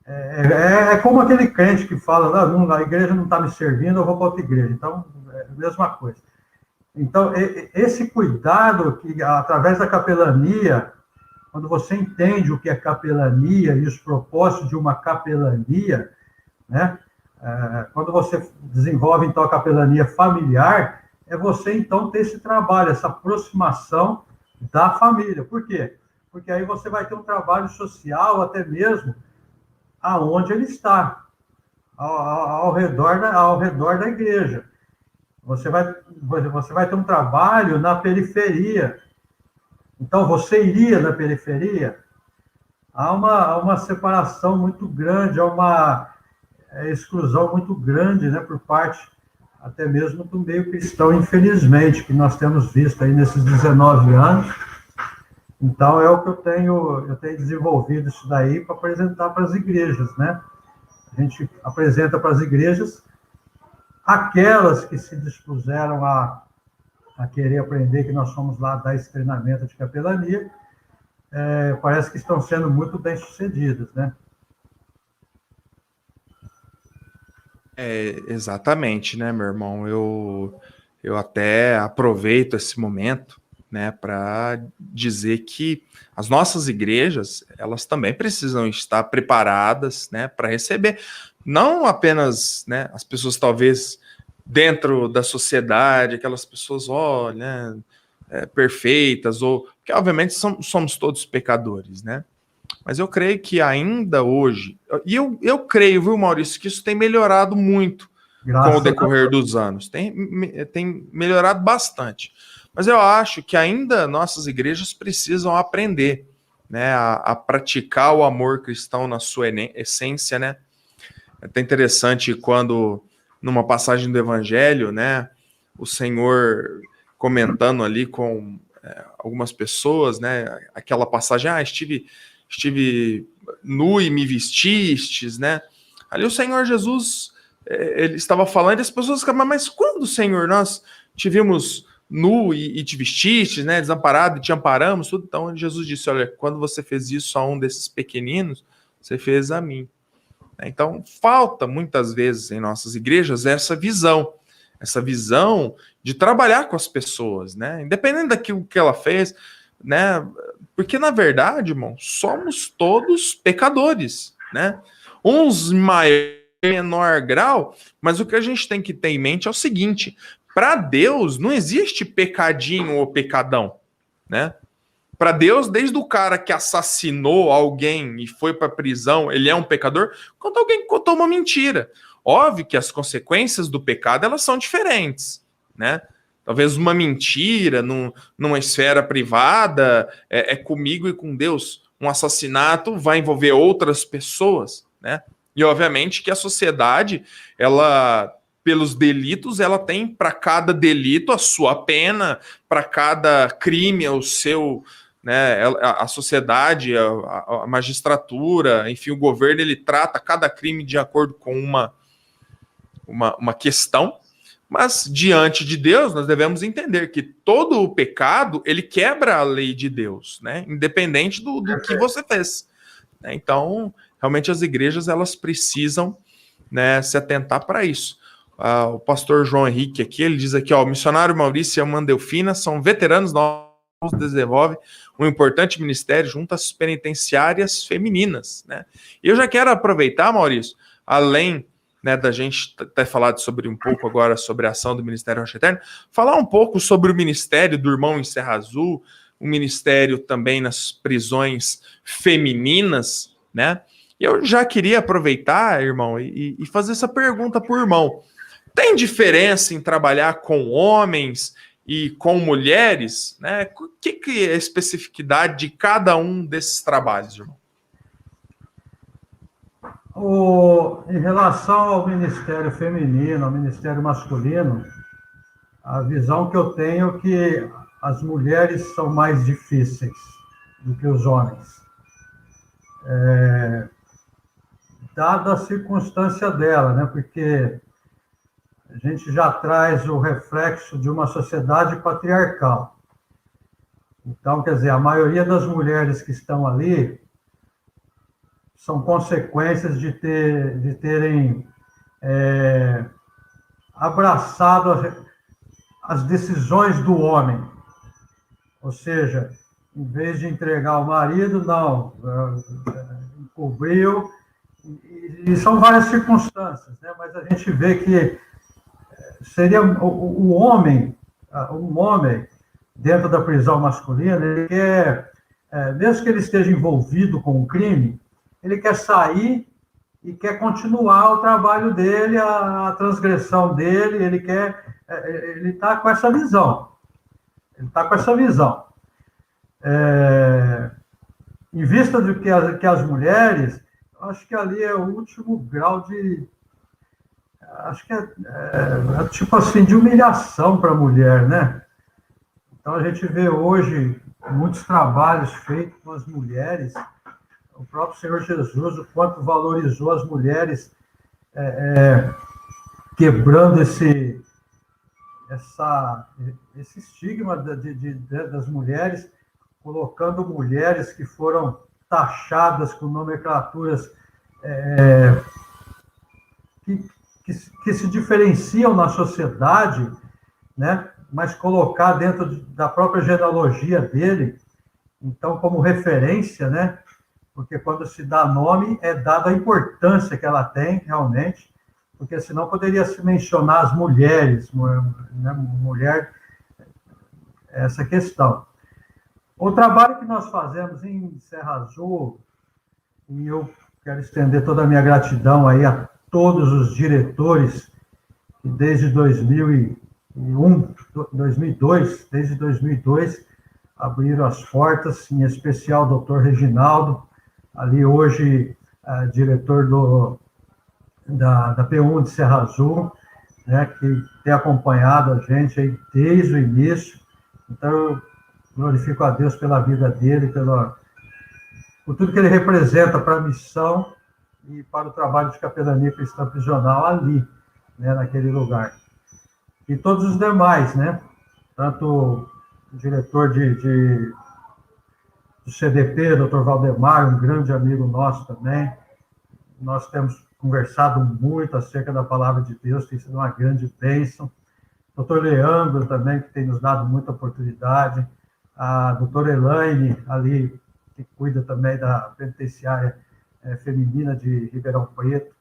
É como aquele crente que fala, não, a igreja não está me servindo, eu vou para outra igreja. Então, é a mesma coisa. Então, esse cuidado que, através da capelania, quando você entende o que é capelania e os propósitos de uma capelania, né? Quando você desenvolve, então, a capelania familiar, é você, então, ter esse trabalho, essa aproximação da família. Por quê? Porque aí você vai ter um trabalho social, até mesmo, aonde ele está, ao redor da igreja. Você vai ter um trabalho na periferia. Então, você iria na periferia? Há uma separação muito grande, exclusão muito grande, né, por parte até mesmo do meio cristão, infelizmente, que nós temos visto aí nesses 19 anos. Então, é o que eu tenho desenvolvido isso daí para apresentar para as igrejas, né? A gente apresenta para as igrejas aquelas que se dispuseram a querer aprender, que nós somos lá dar esse treinamento de capelania, parece que estão sendo muito bem-sucedidas, né? Exatamente, né, meu irmão? Eu até aproveito esse momento, né, para dizer que as nossas igrejas, elas também precisam estar preparadas, né, para receber não apenas, né, as pessoas talvez dentro da sociedade, aquelas pessoas, né, perfeitas, ou que obviamente somos todos pecadores, né? Mas eu creio que ainda hoje, e eu creio, viu, Maurício, que isso tem melhorado muito com o decorrer dos anos. Tem melhorado bastante. Mas eu acho que ainda nossas igrejas precisam aprender, né, a praticar o amor cristão na sua essência, né? É até interessante quando, numa passagem do Evangelho, né, o Senhor comentando ali com algumas pessoas, né, aquela passagem, estive nu e me vestistes, né? Ali o Senhor Jesus, ele estava falando e as pessoas ficavam, mas quando, Senhor, nós te vimos nu e te vestistes, né? Desamparado e te amparamos, tudo. Então Jesus disse, olha, quando você fez isso a um desses pequeninos, você fez a mim. Então falta muitas vezes em nossas igrejas essa visão de trabalhar com as pessoas, né? Independente daquilo que ela fez, né? Porque, na verdade, irmão, somos todos pecadores, né? Uns em maior e menor grau, mas o que a gente tem que ter em mente é o seguinte, para Deus não existe pecadinho ou pecadão, né? Para Deus, desde o cara que assassinou alguém e foi para a prisão, ele é um pecador, quanto alguém que contou uma mentira. Óbvio que as consequências do pecado, elas são diferentes, né? Talvez uma mentira numa esfera privada é comigo e com Deus. Um assassinato vai envolver outras pessoas, né? E obviamente que a sociedade, ela, pelos delitos, ela tem para cada delito a sua pena, para cada crime o seu, né? A sociedade, a magistratura, enfim, o governo, ele trata cada crime de acordo com uma questão. Mas, diante de Deus, nós devemos entender que todo o pecado, ele quebra a lei de Deus, né? Independente do que você fez. Então, realmente as igrejas, elas precisam, né, se atentar para isso. O pastor João Henrique aqui, ele diz aqui, o missionário Maurício e a irmã Delfina são veteranos novos, desenvolvem um importante ministério junto às penitenciárias femininas, né? E eu já quero aproveitar, Maurício, além, né, da gente ter falado sobre um pouco agora sobre a ação do Ministério Rocha Eterna, falar um pouco sobre o ministério do irmão em Serra Azul, o ministério também nas prisões femininas, né? E eu já queria aproveitar, irmão, e fazer essa pergunta para o irmão. Tem diferença em trabalhar com homens e com mulheres, né? O que é a especificidade de cada um desses trabalhos, irmão? Em relação ao ministério feminino, ao ministério masculino, a visão que eu tenho é que as mulheres são mais difíceis do que os homens. Dada a circunstância dela, né? Porque a gente já traz o reflexo de uma sociedade patriarcal. Então, quer dizer, a maioria das mulheres que estão ali são consequências de terem abraçado as decisões do homem. Ou seja, em vez de entregar ao marido, não, encobriu. E são várias circunstâncias, né? Mas a gente vê que seria o homem, um homem dentro da prisão masculina, ele quer, mesmo que ele esteja envolvido com um crime, ele quer sair e quer continuar o trabalho dele, a transgressão dele, ele está com essa visão. Ele está com essa visão. Em vista do que as mulheres, acho que ali é o último grau acho que é tipo assim, de humilhação para a mulher, né? Então, a gente vê hoje muitos trabalhos feitos com as mulheres, o próprio Senhor Jesus, o quanto valorizou as mulheres, quebrando esse estigma das mulheres, colocando mulheres que foram taxadas com nomenclaturas que se diferenciam na sociedade, né? Mas colocar dentro da própria genealogia dele, então, como referência, né? Porque quando se dá nome, é dada a importância que ela tem, realmente, porque senão poderia se mencionar as mulheres, né? Mulher, essa questão. O trabalho que nós fazemos em Serra Azul, e eu quero estender toda a minha gratidão aí a todos os diretores que desde 2002, desde 2002, abriram as portas, em especial o doutor Reginaldo, ali hoje diretor da P1 de Serra Azul, né, que tem acompanhado a gente aí desde o início. Então, eu glorifico a Deus pela vida dele, por tudo que ele representa para a missão e para o trabalho de capelania cristã prisional ali, né, naquele lugar. E todos os demais, né? Tanto o diretor do CDP, Dr. Valdemar, um grande amigo nosso também. Nós temos conversado muito acerca da palavra de Deus, tem sido uma grande bênção. Dr. Leandro também, que tem nos dado muita oportunidade. A doutora Elaine, ali, que cuida também da penitenciária feminina de Ribeirão Preto.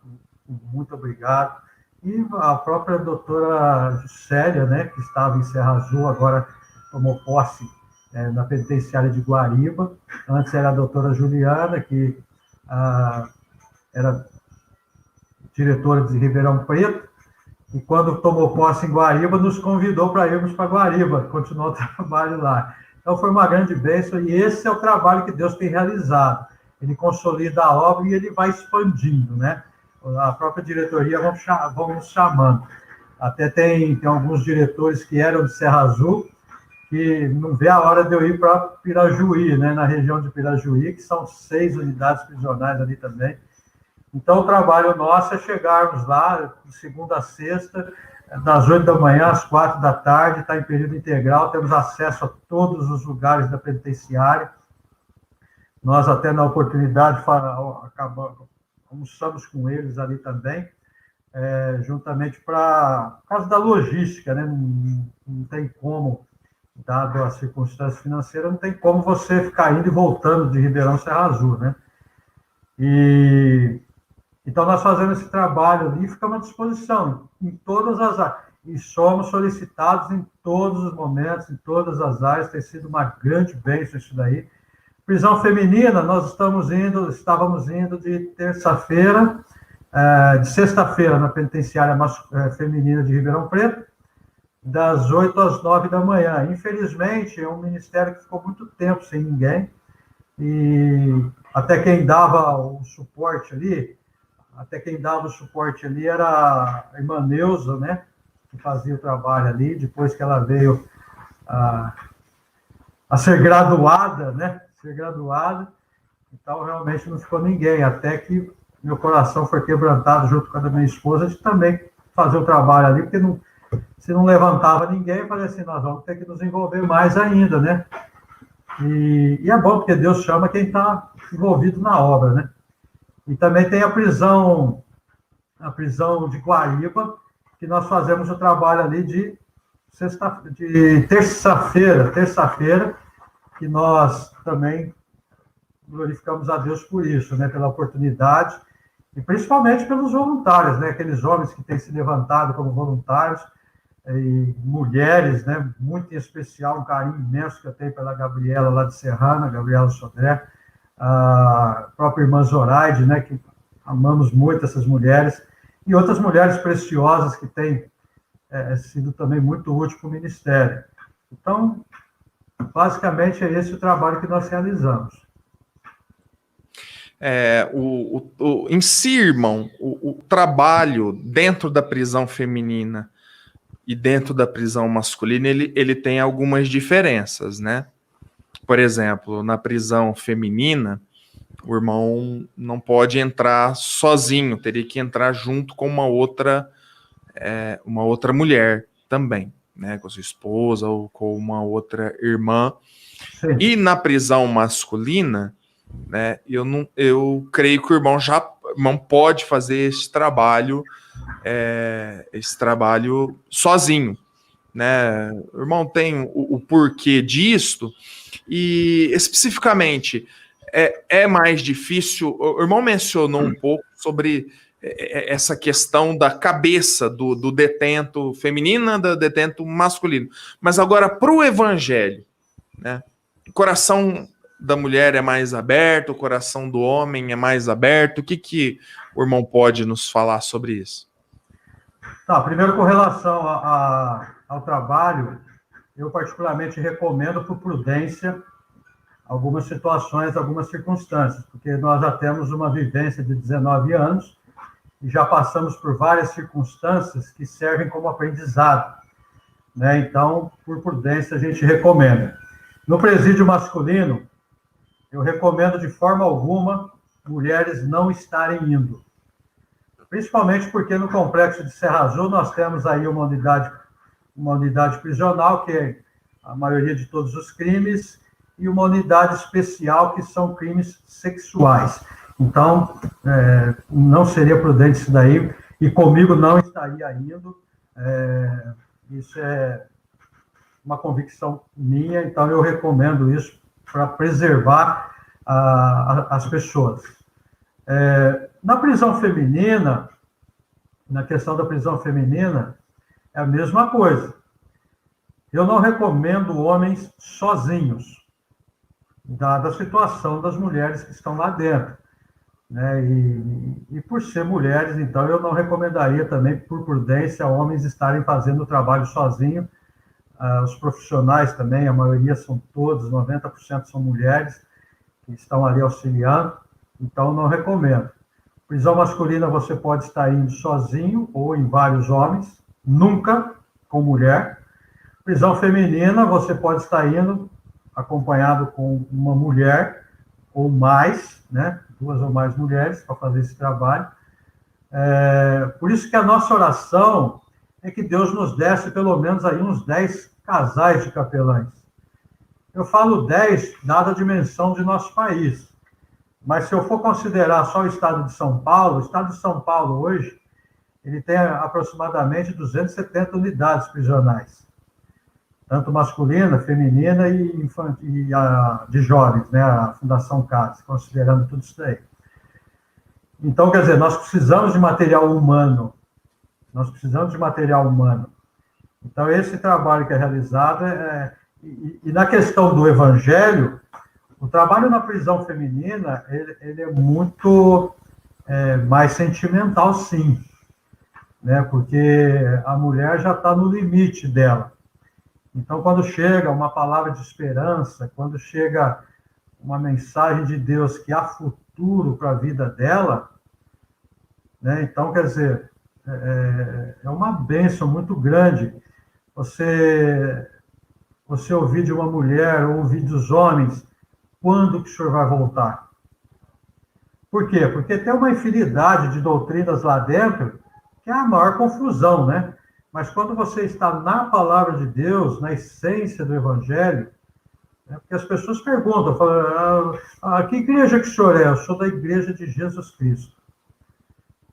Muito obrigado. E a própria doutora Célia, né, que estava em Serra Azul, agora tomou posse na penitenciária de Guariba. Antes era a doutora Juliana, que era diretora de Ribeirão Preto, e quando tomou posse em Guariba, nos convidou para irmos para Guariba, continuar o trabalho lá. Então, foi uma grande bênção, e esse é o trabalho que Deus tem realizado. Ele consolida a obra e ele vai expandindo, né? A própria diretoria vão nos chamando. Até tem alguns diretores que eram de Serra Azul, que não vê a hora de eu ir para Pirajuí, né? Na região de Pirajuí, que são 6 unidades prisionais ali também. Então, o trabalho nosso é chegarmos lá, de segunda a sexta, das 8 da manhã às 4 da tarde, está em período integral, temos acesso a todos os lugares da penitenciária. Nós, até na oportunidade, almoçamos com eles ali também, juntamente por causa da logística, né? Não tem como, dado as circunstâncias financeiras, não tem como você ficar indo e voltando de Ribeirão Serra Azul, né? Então, nós fazemos esse trabalho ali e ficamos à disposição em todas as áreas. E somos solicitados em todos os momentos, em todas as áreas. Tem sido uma grande bênção isso daí. Prisão feminina, nós estávamos indo de terça-feira, de sexta-feira, na penitenciária feminina de Ribeirão Preto, das 8 às 9 da manhã. Infelizmente, é um ministério que ficou muito tempo sem ninguém, e até quem dava o suporte ali era a irmã Neuza, né, que fazia o trabalho ali, depois que ela veio a ser graduada, né, então realmente não ficou ninguém, até que meu coração foi quebrantado junto com a da minha esposa, de também fazer o trabalho ali, porque se não levantava ninguém, eu falei assim, nós vamos ter que nos envolver mais ainda, né, e é bom, porque Deus chama quem está envolvido na obra, né. E também tem a prisão de Guariba, que nós fazemos o trabalho ali de terça-feira, que nós também glorificamos a Deus por isso, né, pela oportunidade, e principalmente pelos voluntários, né, aqueles homens que têm se levantado como voluntários, e mulheres, né, muito em especial, um carinho imenso que eu tenho pela Gabriela lá de Serrana, Gabriela Sodré, a própria irmã Zoraide, né, que amamos muito essas mulheres, e outras mulheres preciosas que têm sido também muito útil para o ministério. Então, basicamente, é esse o trabalho que nós realizamos. em si, irmão, o trabalho dentro da prisão feminina e dentro da prisão masculina, ele tem algumas diferenças, né? Por exemplo, na prisão feminina, o irmão não pode entrar sozinho, teria que entrar junto com uma outra mulher também, né? Com a sua esposa ou com uma outra irmã. Sim. E na prisão masculina, né? Eu creio que o irmão pode fazer esse trabalho sozinho, né? O irmão tem o porquê disto e especificamente é mais difícil. O irmão mencionou um pouco sobre essa questão da cabeça do detento feminina, do detento masculino, mas agora para o evangelho, né? O coração da mulher é mais aberto, o coração do homem é mais aberto. O que o irmão pode nos falar sobre isso? Tá, primeiro com relação ao trabalho, eu particularmente recomendo por prudência algumas situações, algumas circunstâncias, porque nós já temos uma vivência de 19 anos e já passamos por várias circunstâncias que servem como aprendizado, né? Então, por prudência, a gente recomenda. No presídio masculino, eu recomendo de forma alguma mulheres não estarem indo. Principalmente porque no complexo de Serra Azul nós temos aí uma unidade prisional, que é a maioria de todos os crimes, e uma unidade especial, que são crimes sexuais. Então, não seria prudente isso daí, e comigo não estaria indo. Isso é uma convicção minha, então eu recomendo isso para preservar as pessoas. Na prisão feminina, na questão da prisão feminina, é a mesma coisa. Eu não recomendo homens sozinhos, dada a situação das mulheres que estão lá dentro, né? E por ser mulheres, então, eu não recomendaria também, por prudência, homens estarem fazendo o trabalho sozinho. Os profissionais também, a maioria são todos, 90% são mulheres que estão ali auxiliando, então não recomendo. Prisão masculina você pode estar indo sozinho ou em vários homens, nunca com mulher. Prisão feminina você pode estar indo acompanhado com uma mulher ou mais, né? 2 ou mais mulheres para fazer esse trabalho. Por isso que a nossa oração é que Deus nos desse pelo menos aí uns 10 casais de capelães. Eu falo 10, dada a dimensão de nosso país. Mas se eu for considerar só o estado de São Paulo, o estado de São Paulo hoje, ele tem aproximadamente 270 unidades prisionais. Tanto masculina, feminina e de jovens, né? A Fundação CAS, considerando tudo isso daí. Então, quer dizer, nós precisamos de material humano. Nós precisamos de material humano. Então, esse trabalho que é realizado e na questão do evangelho, o trabalho na prisão feminina, ele é muito mais sentimental, sim, né? Porque a mulher já está no limite dela. Então, quando chega uma palavra de esperança, quando chega uma mensagem de Deus que há futuro para a vida dela, né? Então, quer dizer, é uma bênção muito grande você ouvir de uma mulher ou ouvir dos homens quando que o senhor vai voltar. Por quê? Porque tem uma infinidade de doutrinas lá dentro que é a maior confusão, né? Mas quando você está na palavra de Deus, na essência do evangelho, porque as pessoas perguntam, falam, que igreja que o senhor é? Eu sou da igreja de Jesus Cristo.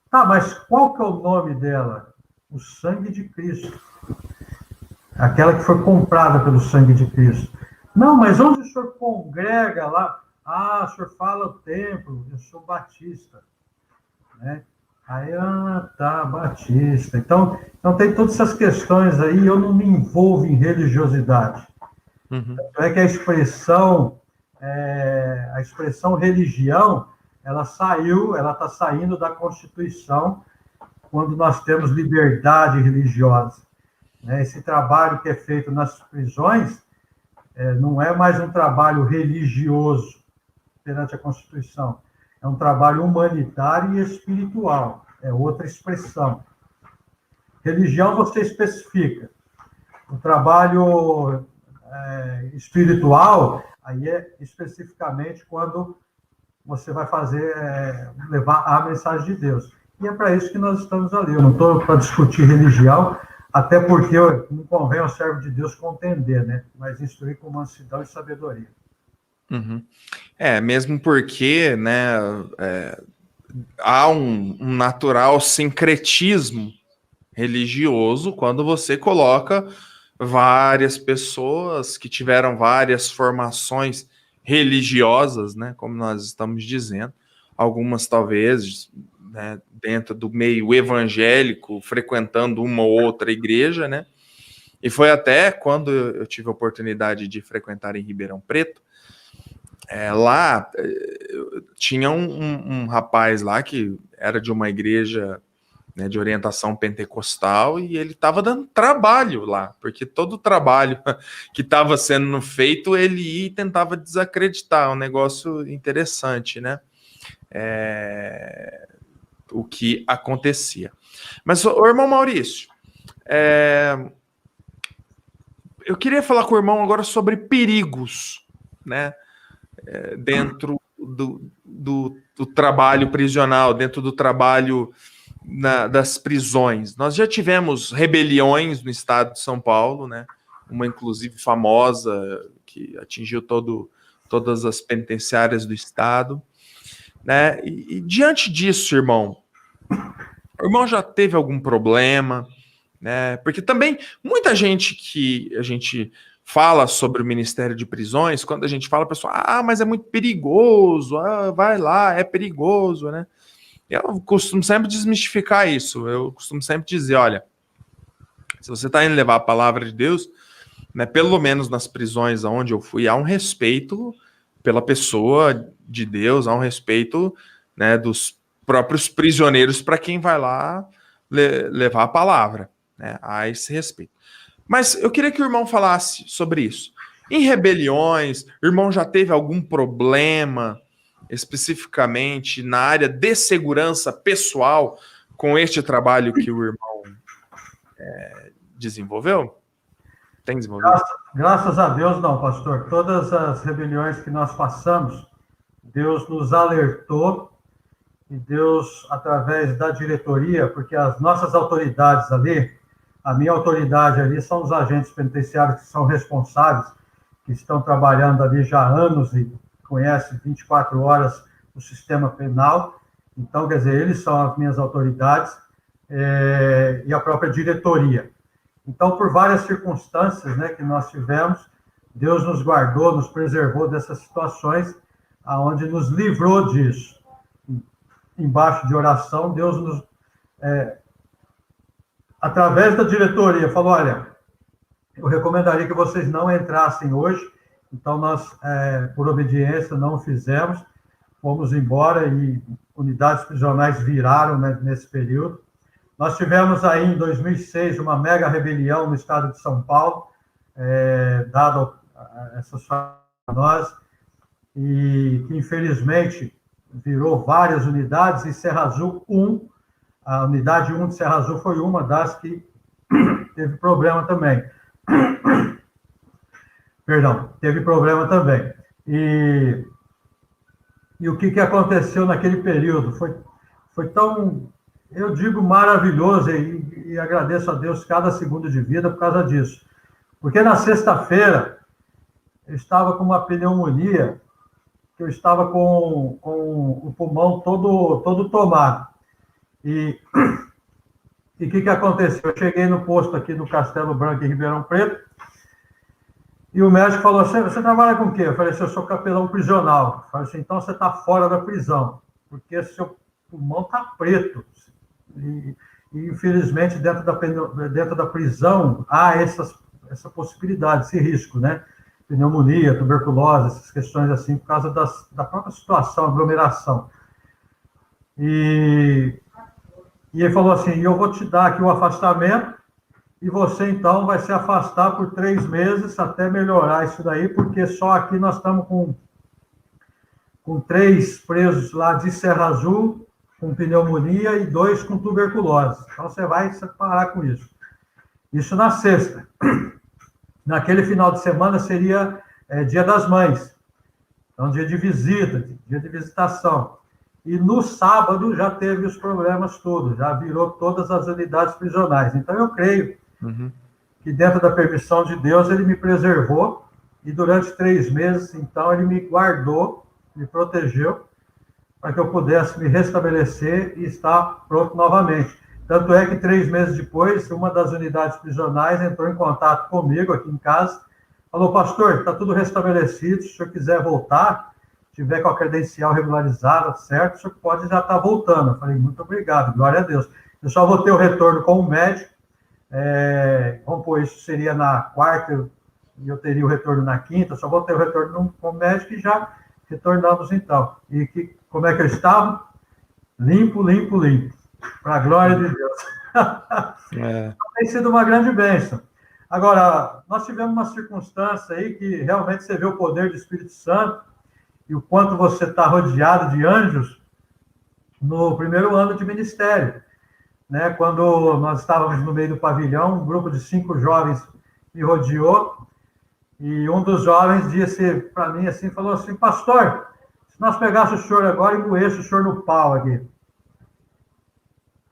Tá, mas qual que é o nome dela? O sangue de Cristo. Aquela que foi comprada pelo sangue de Cristo. Não, mas onde o senhor congrega lá? O senhor fala o templo, eu sou batista. Né? Aí, tá, batista. Então tem todas essas questões aí, eu não me envolvo em religiosidade. Uhum. Tanto é que a expressão religião, ela está saindo da Constituição quando nós temos liberdade religiosa. Né? Esse trabalho que é feito nas prisões não é mais um trabalho religioso perante a Constituição. é um trabalho humanitário e espiritual, é outra expressão. Religião você especifica. O trabalho espiritual, aí é especificamente quando você vai fazer, levar a mensagem de Deus. E é para isso que nós estamos ali. Eu não estou para discutir religião, até porque não convém ao servo de Deus contender, né? Mas instruir com mansidão e sabedoria. Uhum. Mesmo porque, né, há um natural sincretismo religioso quando você coloca várias pessoas que tiveram várias formações religiosas, né, como nós estamos dizendo, algumas talvez, né, dentro do meio evangélico, frequentando uma ou outra igreja, né, e foi até quando eu tive a oportunidade de frequentar em Ribeirão Preto, lá tinha um rapaz lá que era de uma igreja, né, de orientação pentecostal, e ele estava dando trabalho lá, porque todo o trabalho que estava sendo feito, ele ia e tentava desacreditar, um negócio interessante, né? O que acontecia. Mas, o irmão Maurício, eu queria falar com o irmão agora sobre perigos, né? Dentro do trabalho prisional, dentro do trabalho das prisões. Nós já tivemos rebeliões no estado de São Paulo, né? Uma inclusive famosa, que atingiu todas as penitenciárias do estado, né? E diante disso, irmão, o irmão já teve algum problema, né? Porque também muita gente que a gente fala sobre o Ministério de Prisões, quando a gente fala, a pessoa, mas é muito perigoso, vai lá, é perigoso, né? Eu costumo sempre desmistificar isso. Eu costumo sempre dizer, olha, se você está indo levar a palavra de Deus, né, pelo menos nas prisões onde eu fui, há um respeito pela pessoa de Deus, há um respeito, né, dos próprios prisioneiros para quem vai lá levar a palavra, né? Há esse respeito. Mas eu queria que o irmão falasse sobre isso. Em rebeliões, o irmão já teve algum problema especificamente na área de segurança pessoal com este trabalho que o irmão desenvolveu? Tem desenvolvido? Graças a Deus, não, pastor. Todas as rebeliões que nós passamos, Deus nos alertou e Deus, através da diretoria, porque as nossas autoridades ali, a minha autoridade ali são os agentes penitenciários que são responsáveis, que estão trabalhando ali já há anos e conhecem 24 horas o sistema penal. Então, quer dizer, eles são as minhas autoridades e a própria diretoria. Então, por várias circunstâncias, né, que nós tivemos, Deus nos guardou, nos preservou dessas situações, aonde nos livrou disso. Embaixo de oração, Deus nos... através da diretoria, falou, olha, eu recomendaria que vocês não entrassem hoje, então nós, por obediência, não fizemos, fomos embora e unidades prisionais viraram, né, nesse período. Nós tivemos aí, em 2006, uma mega rebelião no estado de São Paulo, dado essas nós, e que, infelizmente, virou várias unidades, e Serra Azul 1, a unidade 1 de Serra Azul foi uma das que teve problema também. Perdão, teve problema também. E o que aconteceu naquele período? Foi tão, eu digo, maravilhoso, e agradeço a Deus cada segundo de vida por causa disso. Porque na sexta-feira, eu estava com uma pneumonia, que eu estava com o pulmão todo tomado. E o que aconteceu? Eu cheguei no posto aqui no Castelo Branco, em Ribeirão Preto, e o médico falou, você trabalha com o quê? Eu falei, eu sou capelão prisional. Eu falei assim, então você está fora da prisão, porque seu pulmão está preto. E, infelizmente, dentro da prisão, há essa possibilidade, esse risco, né? Pneumonia, tuberculose, essas questões assim, por causa da própria situação, aglomeração. E ele falou assim, eu vou te dar aqui o afastamento, e você, então, vai se afastar por 3 meses até melhorar isso daí, porque só aqui nós estamos com com 3 presos lá de Serra Azul, com pneumonia, e 2 com tuberculose. Então, você vai se parar com isso. Isso na sexta. Naquele final de semana seria Dia das Mães. Então, dia de visita, dia de visitação. E no sábado já teve os problemas todos, já virou todas as unidades prisionais. Então, eu creio que dentro da permissão de Deus, ele me preservou, e durante 3 meses, então, ele me guardou, me protegeu, para que eu pudesse me restabelecer e estar pronto novamente. Tanto é que 3 meses depois, uma das unidades prisionais entrou em contato comigo aqui em casa, falou: pastor, está tudo restabelecido, se o senhor quiser voltar, tiver com a credencial regularizada, certo, o senhor pode já estar voltando. Eu falei: muito obrigado, glória a Deus. Eu só vou ter o retorno com o médico, vamos pôr, isso seria na quarta, e eu teria o retorno na quinta, só vou ter o retorno com o médico, e já retornamos então. E como é que eu estava? Limpo, limpo, limpo. Para a glória de Deus. Tem sido uma grande bênção. Agora, nós tivemos uma circunstância aí que realmente você vê o poder do Espírito Santo e o quanto você está rodeado de anjos no primeiro ano de ministério. Né? Quando nós estávamos no meio do pavilhão, um grupo de 5 jovens me rodeou, e um dos jovens disse para mim assim, falou assim: pastor, se nós pegássemos o senhor agora e moesse o senhor no pau aqui.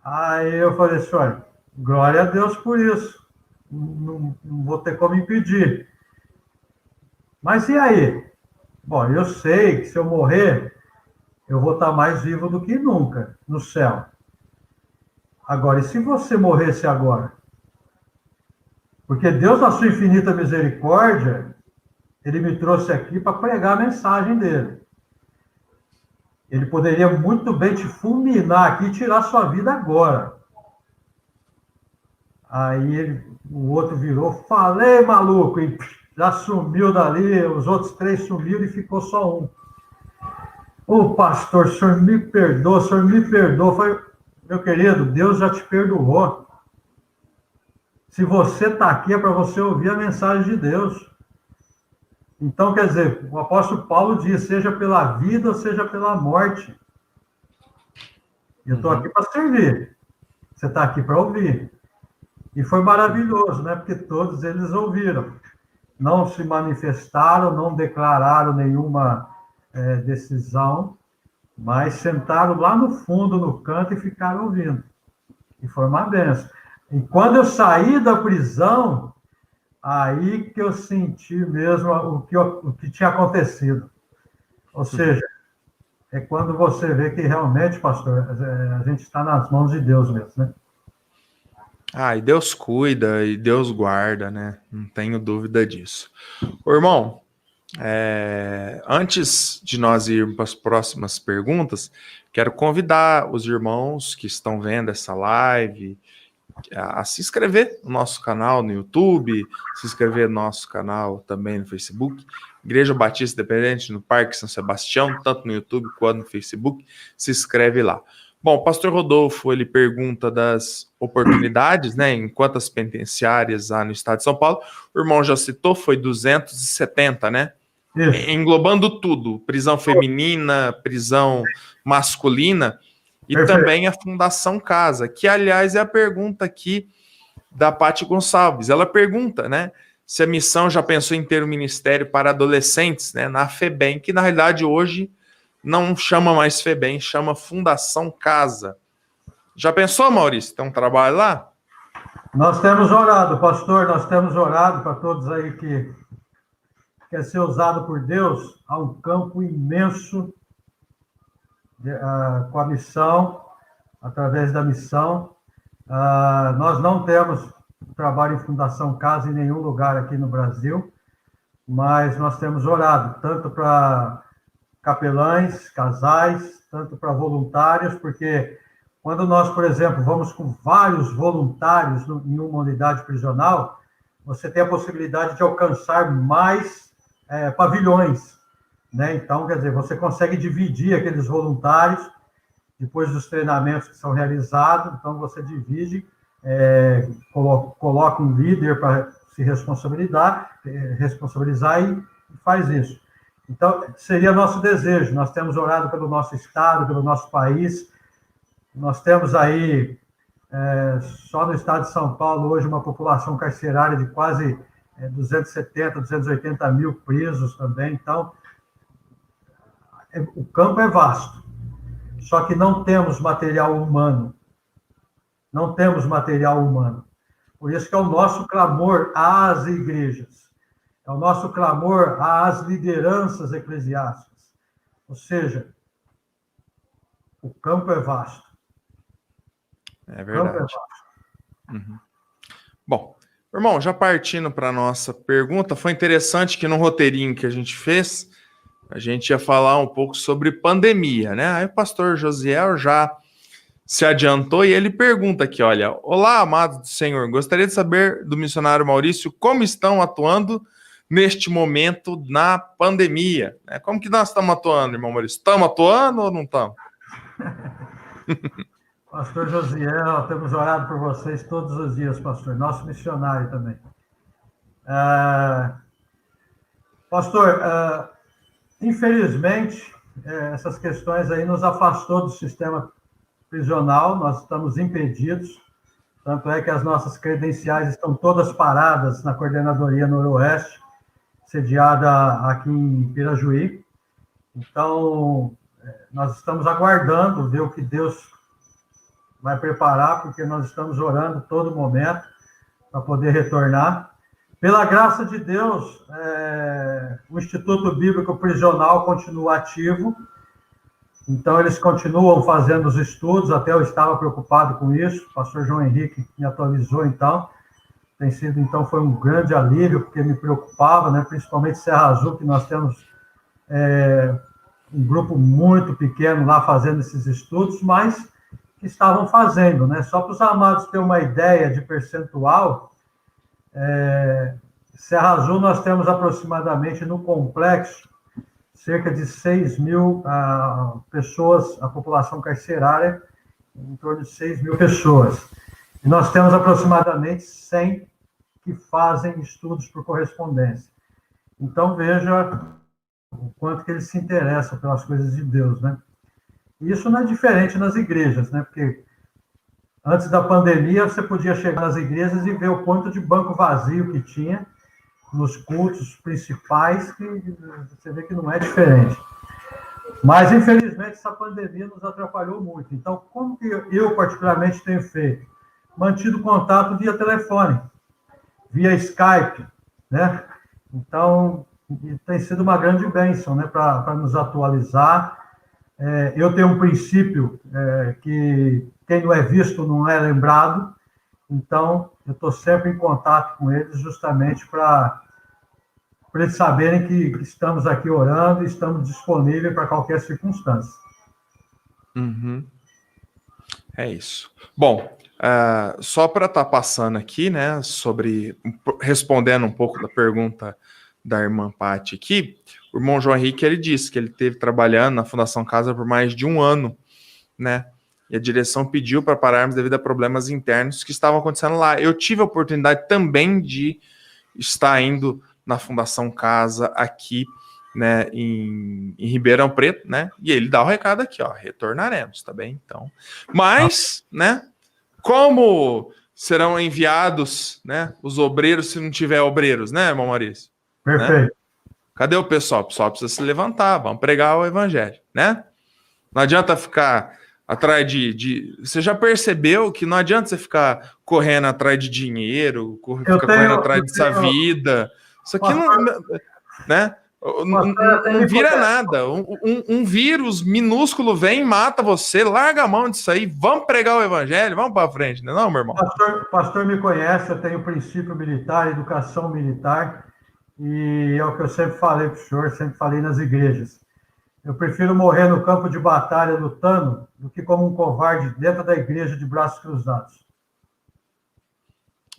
Aí eu falei: senhor, glória a Deus por isso. Não vou ter como impedir. Mas e aí? Bom, eu sei que se eu morrer, eu vou estar mais vivo do que nunca no céu. Agora, e se você morresse agora? Porque Deus, na sua infinita misericórdia, ele me trouxe aqui para pregar a mensagem dele. Ele poderia muito bem te fulminar aqui e tirar sua vida agora. Aí o outro virou: falei, maluco, e já sumiu dali, os outros 3 sumiram e ficou só um. Ô, pastor, o senhor me perdoa, o senhor me perdoa. Foi: meu querido, Deus já te perdoou. Se você está aqui, é para você ouvir a mensagem de Deus. Então, quer dizer, o apóstolo Paulo diz: seja pela vida ou seja pela morte. Eu estou aqui para servir. Você está aqui para ouvir. E foi maravilhoso, né? Porque todos eles ouviram. Não se manifestaram, não declararam nenhuma decisão, mas sentaram lá no fundo, no canto, e ficaram ouvindo. E foi uma benção. E quando eu saí da prisão, aí que eu senti mesmo o que tinha acontecido. Ou seja, é quando você vê que realmente, pastor, a gente está nas mãos de Deus mesmo, né? E Deus cuida e Deus guarda, né? Não tenho dúvida disso. Ô, irmão, antes de nós irmos para as próximas perguntas, quero convidar os irmãos que estão vendo essa live a se inscrever no nosso canal no YouTube, se inscrever no nosso canal também no Facebook, Igreja Batista Independente no Parque São Sebastião, tanto no YouTube quanto no Facebook. Se inscreve lá. Bom, o pastor Rodolfo, ele pergunta das oportunidades, né, em quantas penitenciárias há no estado de São Paulo. O irmão já citou, foi 270, né? Isso. Englobando tudo, prisão feminina, prisão masculina, e perfeito. Também a Fundação Casa, que, aliás, é a pergunta aqui da Paty Gonçalves. Ela pergunta, né, se a missão já pensou em ter um ministério para adolescentes, né, na FEBEM, que, na realidade, hoje não chama mais FEBEM, chama Fundação Casa. Já pensou, Maurício, tem um trabalho lá? Nós temos orado, pastor, nós temos orado para todos aí que quer ser usado por Deus. Há um campo imenso com a missão, através da missão. Nós não temos trabalho em Fundação Casa em nenhum lugar aqui no Brasil, mas nós temos orado, tanto para capelães, casais, tanto para voluntários, porque quando nós, por exemplo, vamos com vários voluntários em uma unidade prisional, você tem a possibilidade de alcançar mais pavilhões, né? Então, quer dizer, você consegue dividir aqueles voluntários depois dos treinamentos que são realizados, então você divide, coloca um líder para se responsabilizar e faz isso. Então, seria nosso desejo. Nós temos orado pelo nosso estado, pelo nosso país. Nós temos aí, só no estado de São Paulo, hoje, uma população carcerária de quase 270, 280 mil presos também. Então, o campo é vasto. Só que não temos material humano. Não temos material humano. Por isso que é o nosso clamor às igrejas. É o nosso clamor às lideranças eclesiásticas. Ou seja, o campo é vasto. É verdade. O campo é vasto. Bom, irmão, já partindo para a nossa pergunta, foi interessante que no roteirinho que a gente fez, a gente ia falar um pouco sobre pandemia, né? Aí o pastor Josiel já se adiantou e ele pergunta aqui, olha, olá, amados do Senhor, gostaria de saber do missionário Maurício como estão atuando neste momento na pandemia. Como que nós estamos atuando, irmão Maurício? Estamos atuando ou não estamos? Pastor Josiel, temos orado por vocês todos os dias, pastor. Nosso missionário também. Pastor, infelizmente, essas questões aí nos afastou do sistema prisional, nós estamos impedidos, tanto é que as nossas credenciais estão todas paradas na Coordenadoria Noroeste, sediada aqui em Pirajuí. Então, nós estamos aguardando ver o que Deus vai preparar, porque nós estamos orando todo momento para poder retornar. Pela graça de Deus, o Instituto Bíblico Prisional continua ativo, então eles continuam fazendo os estudos, até eu estava preocupado com isso, o pastor João Henrique me atualizou, então, foi um grande alívio, porque me preocupava, né, principalmente Serra Azul, que nós temos um grupo muito pequeno lá fazendo esses estudos, mas que estavam fazendo, né? Só para os amados terem uma ideia de percentual, Serra Azul nós temos aproximadamente no complexo cerca de 6 mil pessoas, a população carcerária, em torno de 6 mil pessoas. E nós temos aproximadamente 100 que fazem estudos por correspondência. Então, veja o quanto que eles se interessam pelas coisas de Deus, né? E isso não é diferente nas igrejas, né? Porque antes da pandemia, você podia chegar nas igrejas e ver o quanto de banco vazio que tinha nos cultos principais, que você vê que não é diferente. Mas, infelizmente, essa pandemia nos atrapalhou muito. Então, como que eu, particularmente, tenho feito? Mantido contato via telefone, via Skype, né? Então, tem sido uma grande bênção, né, para nos atualizar. Eu tenho um princípio que quem não é visto não é lembrado, então eu estou sempre em contato com eles justamente para eles saberem que estamos aqui orando e estamos disponíveis para qualquer circunstância. Uhum. É isso. Bom, só para estar passando aqui, né, respondendo um pouco da pergunta da irmã Paty aqui, o irmão João Henrique, ele disse que ele esteve trabalhando na Fundação Casa por mais de 1 ano, né? E a direção pediu para pararmos devido a problemas internos que estavam acontecendo lá. Eu tive a oportunidade também de estar indo na Fundação Casa aqui, né, em Ribeirão Preto, né? E ele dá o recado aqui, ó, retornaremos, tá bem? Então, mas, né, como serão enviados, né, os obreiros se não tiver obreiros, né, irmão Maurício? Perfeito. Né? Cadê o pessoal? O pessoal precisa se levantar, vamos pregar o evangelho, né? Não adianta ficar atrás Você já percebeu que não adianta você ficar correndo atrás de dinheiro, correndo atrás dessa vida. Isso aqui não, né? Não vira nada. Um vírus minúsculo vem e mata você, larga a mão disso aí, vamos pregar o evangelho, vamos para frente, não, meu irmão? Pastor me conhece, eu tenho princípio militar, educação militar, e é o que eu sempre falei para o senhor, sempre falei nas igrejas. Eu prefiro morrer no campo de batalha lutando do que como um covarde dentro da igreja de braços cruzados.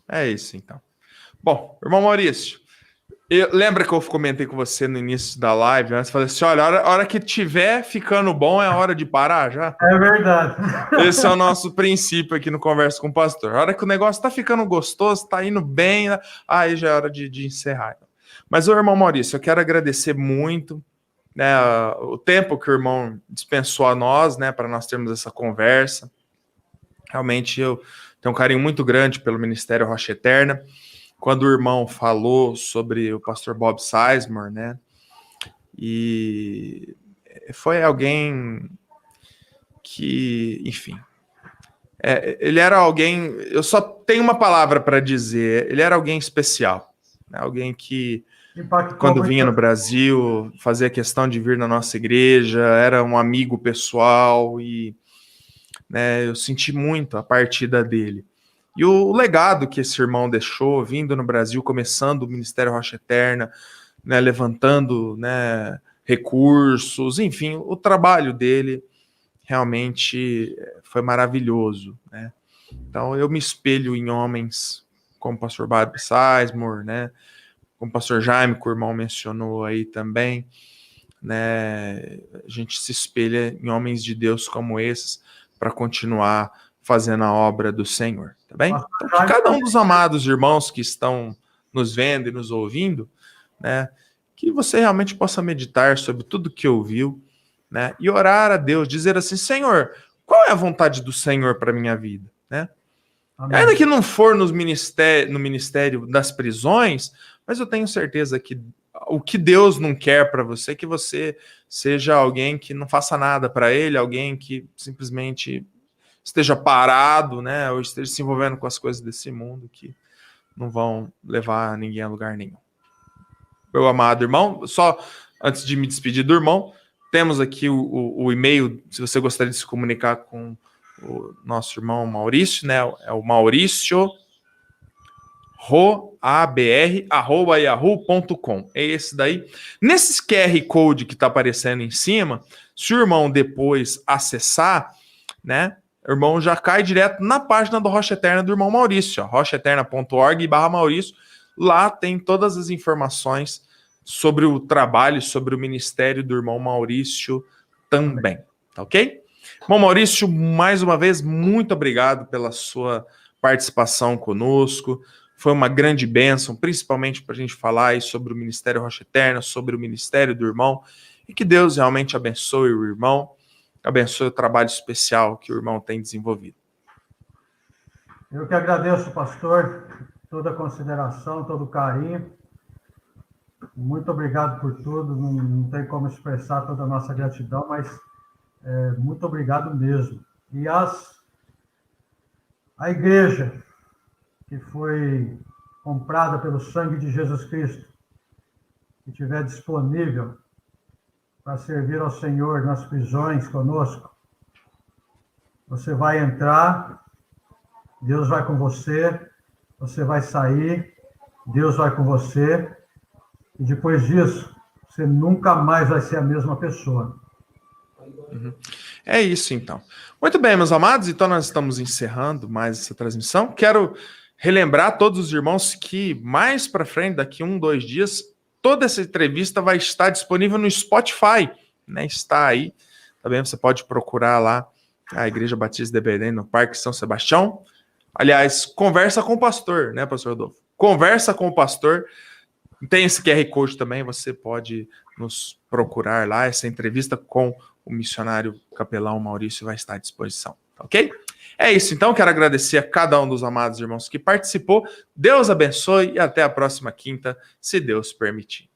É isso, então. Bom, irmão Maurício, lembra que eu comentei com você no início da live, né? Você falou assim, olha, a hora que tiver ficando bom é a hora de parar já? É verdade. Esse é o nosso princípio aqui no Conversa com o Pastor. A hora que o negócio tá ficando gostoso, tá indo bem, aí já é hora de encerrar. Mas, ô irmão Maurício, eu quero agradecer muito, né, o tempo que o irmão dispensou a nós, né, para nós termos essa conversa. Realmente eu tenho um carinho muito grande pelo Ministério Rocha Eterna. Quando o irmão falou sobre o pastor Bob Sizemore, né, e foi alguém que, enfim, ele era alguém, eu só tenho uma palavra para dizer, ele era alguém especial, né, alguém que quando vinha no Brasil, fazia questão de vir na nossa igreja, era um amigo pessoal e, né, eu senti muito a partida dele. E o legado que esse irmão deixou, vindo no Brasil, começando o Ministério Rocha Eterna, né, levantando, né, recursos, enfim, o trabalho dele realmente foi maravilhoso, né? Então eu me espelho em homens como o pastor Bob Sizemore, né, como o pastor Jaime, que o irmão mencionou aí também, né? A gente se espelha em homens de Deus como esses para continuar fazendo a obra do Senhor, tá bem? Então, que cada um dos amados irmãos que estão nos vendo e nos ouvindo, né, que você realmente possa meditar sobre tudo que ouviu, né, e orar a Deus, dizer assim: Senhor, qual é a vontade do Senhor para minha vida, né? Ainda que não for no ministério das prisões, mas eu tenho certeza que o que Deus não quer para você é que você seja alguém que não faça nada para Ele, alguém que simplesmente esteja parado, né, ou esteja se envolvendo com as coisas desse mundo que não vão levar ninguém a lugar nenhum. Meu amado irmão, só antes de me despedir do irmão, temos aqui o e-mail, se você gostaria de se comunicar com o nosso irmão Maurício, né? É o Maurício roabr@yahoo.com. É esse daí. Nesse QR Code que está aparecendo em cima, se o irmão depois acessar, né, o irmão já cai direto na página do Rocha Eterna do irmão Maurício, rochaeterna.org/Maurício. Lá tem todas as informações sobre o trabalho, sobre o ministério do irmão Maurício também, tá ok? Bom, Maurício, mais uma vez, muito obrigado pela sua participação conosco. Foi uma grande bênção, principalmente para a gente falar aí sobre o Ministério Rocha Eterna, sobre o ministério do irmão, e que Deus realmente abençoe o irmão, abençoe o trabalho especial que o irmão tem desenvolvido. Eu que agradeço, pastor, toda a consideração, todo o carinho. Muito obrigado por tudo, não tem como expressar toda a nossa gratidão, mas muito obrigado mesmo. E a igreja que foi comprada pelo sangue de Jesus Cristo, que estiver disponível para servir ao Senhor nas prisões conosco, você vai entrar, Deus vai com você, você vai sair, Deus vai com você, e depois disso, você nunca mais vai ser a mesma pessoa. Uhum. É isso, então. Muito bem, meus amados, então nós estamos encerrando mais essa transmissão. Quero relembrar a todos os irmãos que mais para frente, daqui 1-2 dias, toda essa entrevista vai estar disponível no Spotify, né? Está aí, tá bem? Você pode procurar lá a Igreja Batista de Belém, no Parque São Sebastião. Aliás, conversa com o pastor, né, pastor Rodolfo? Conversa com o pastor. Tem esse QR Code também, você pode nos procurar lá. Essa entrevista com o missionário capelão Maurício vai estar à disposição, ok? É isso, então, quero agradecer a cada um dos amados irmãos que participou. Deus abençoe e até a próxima quinta, se Deus permitir.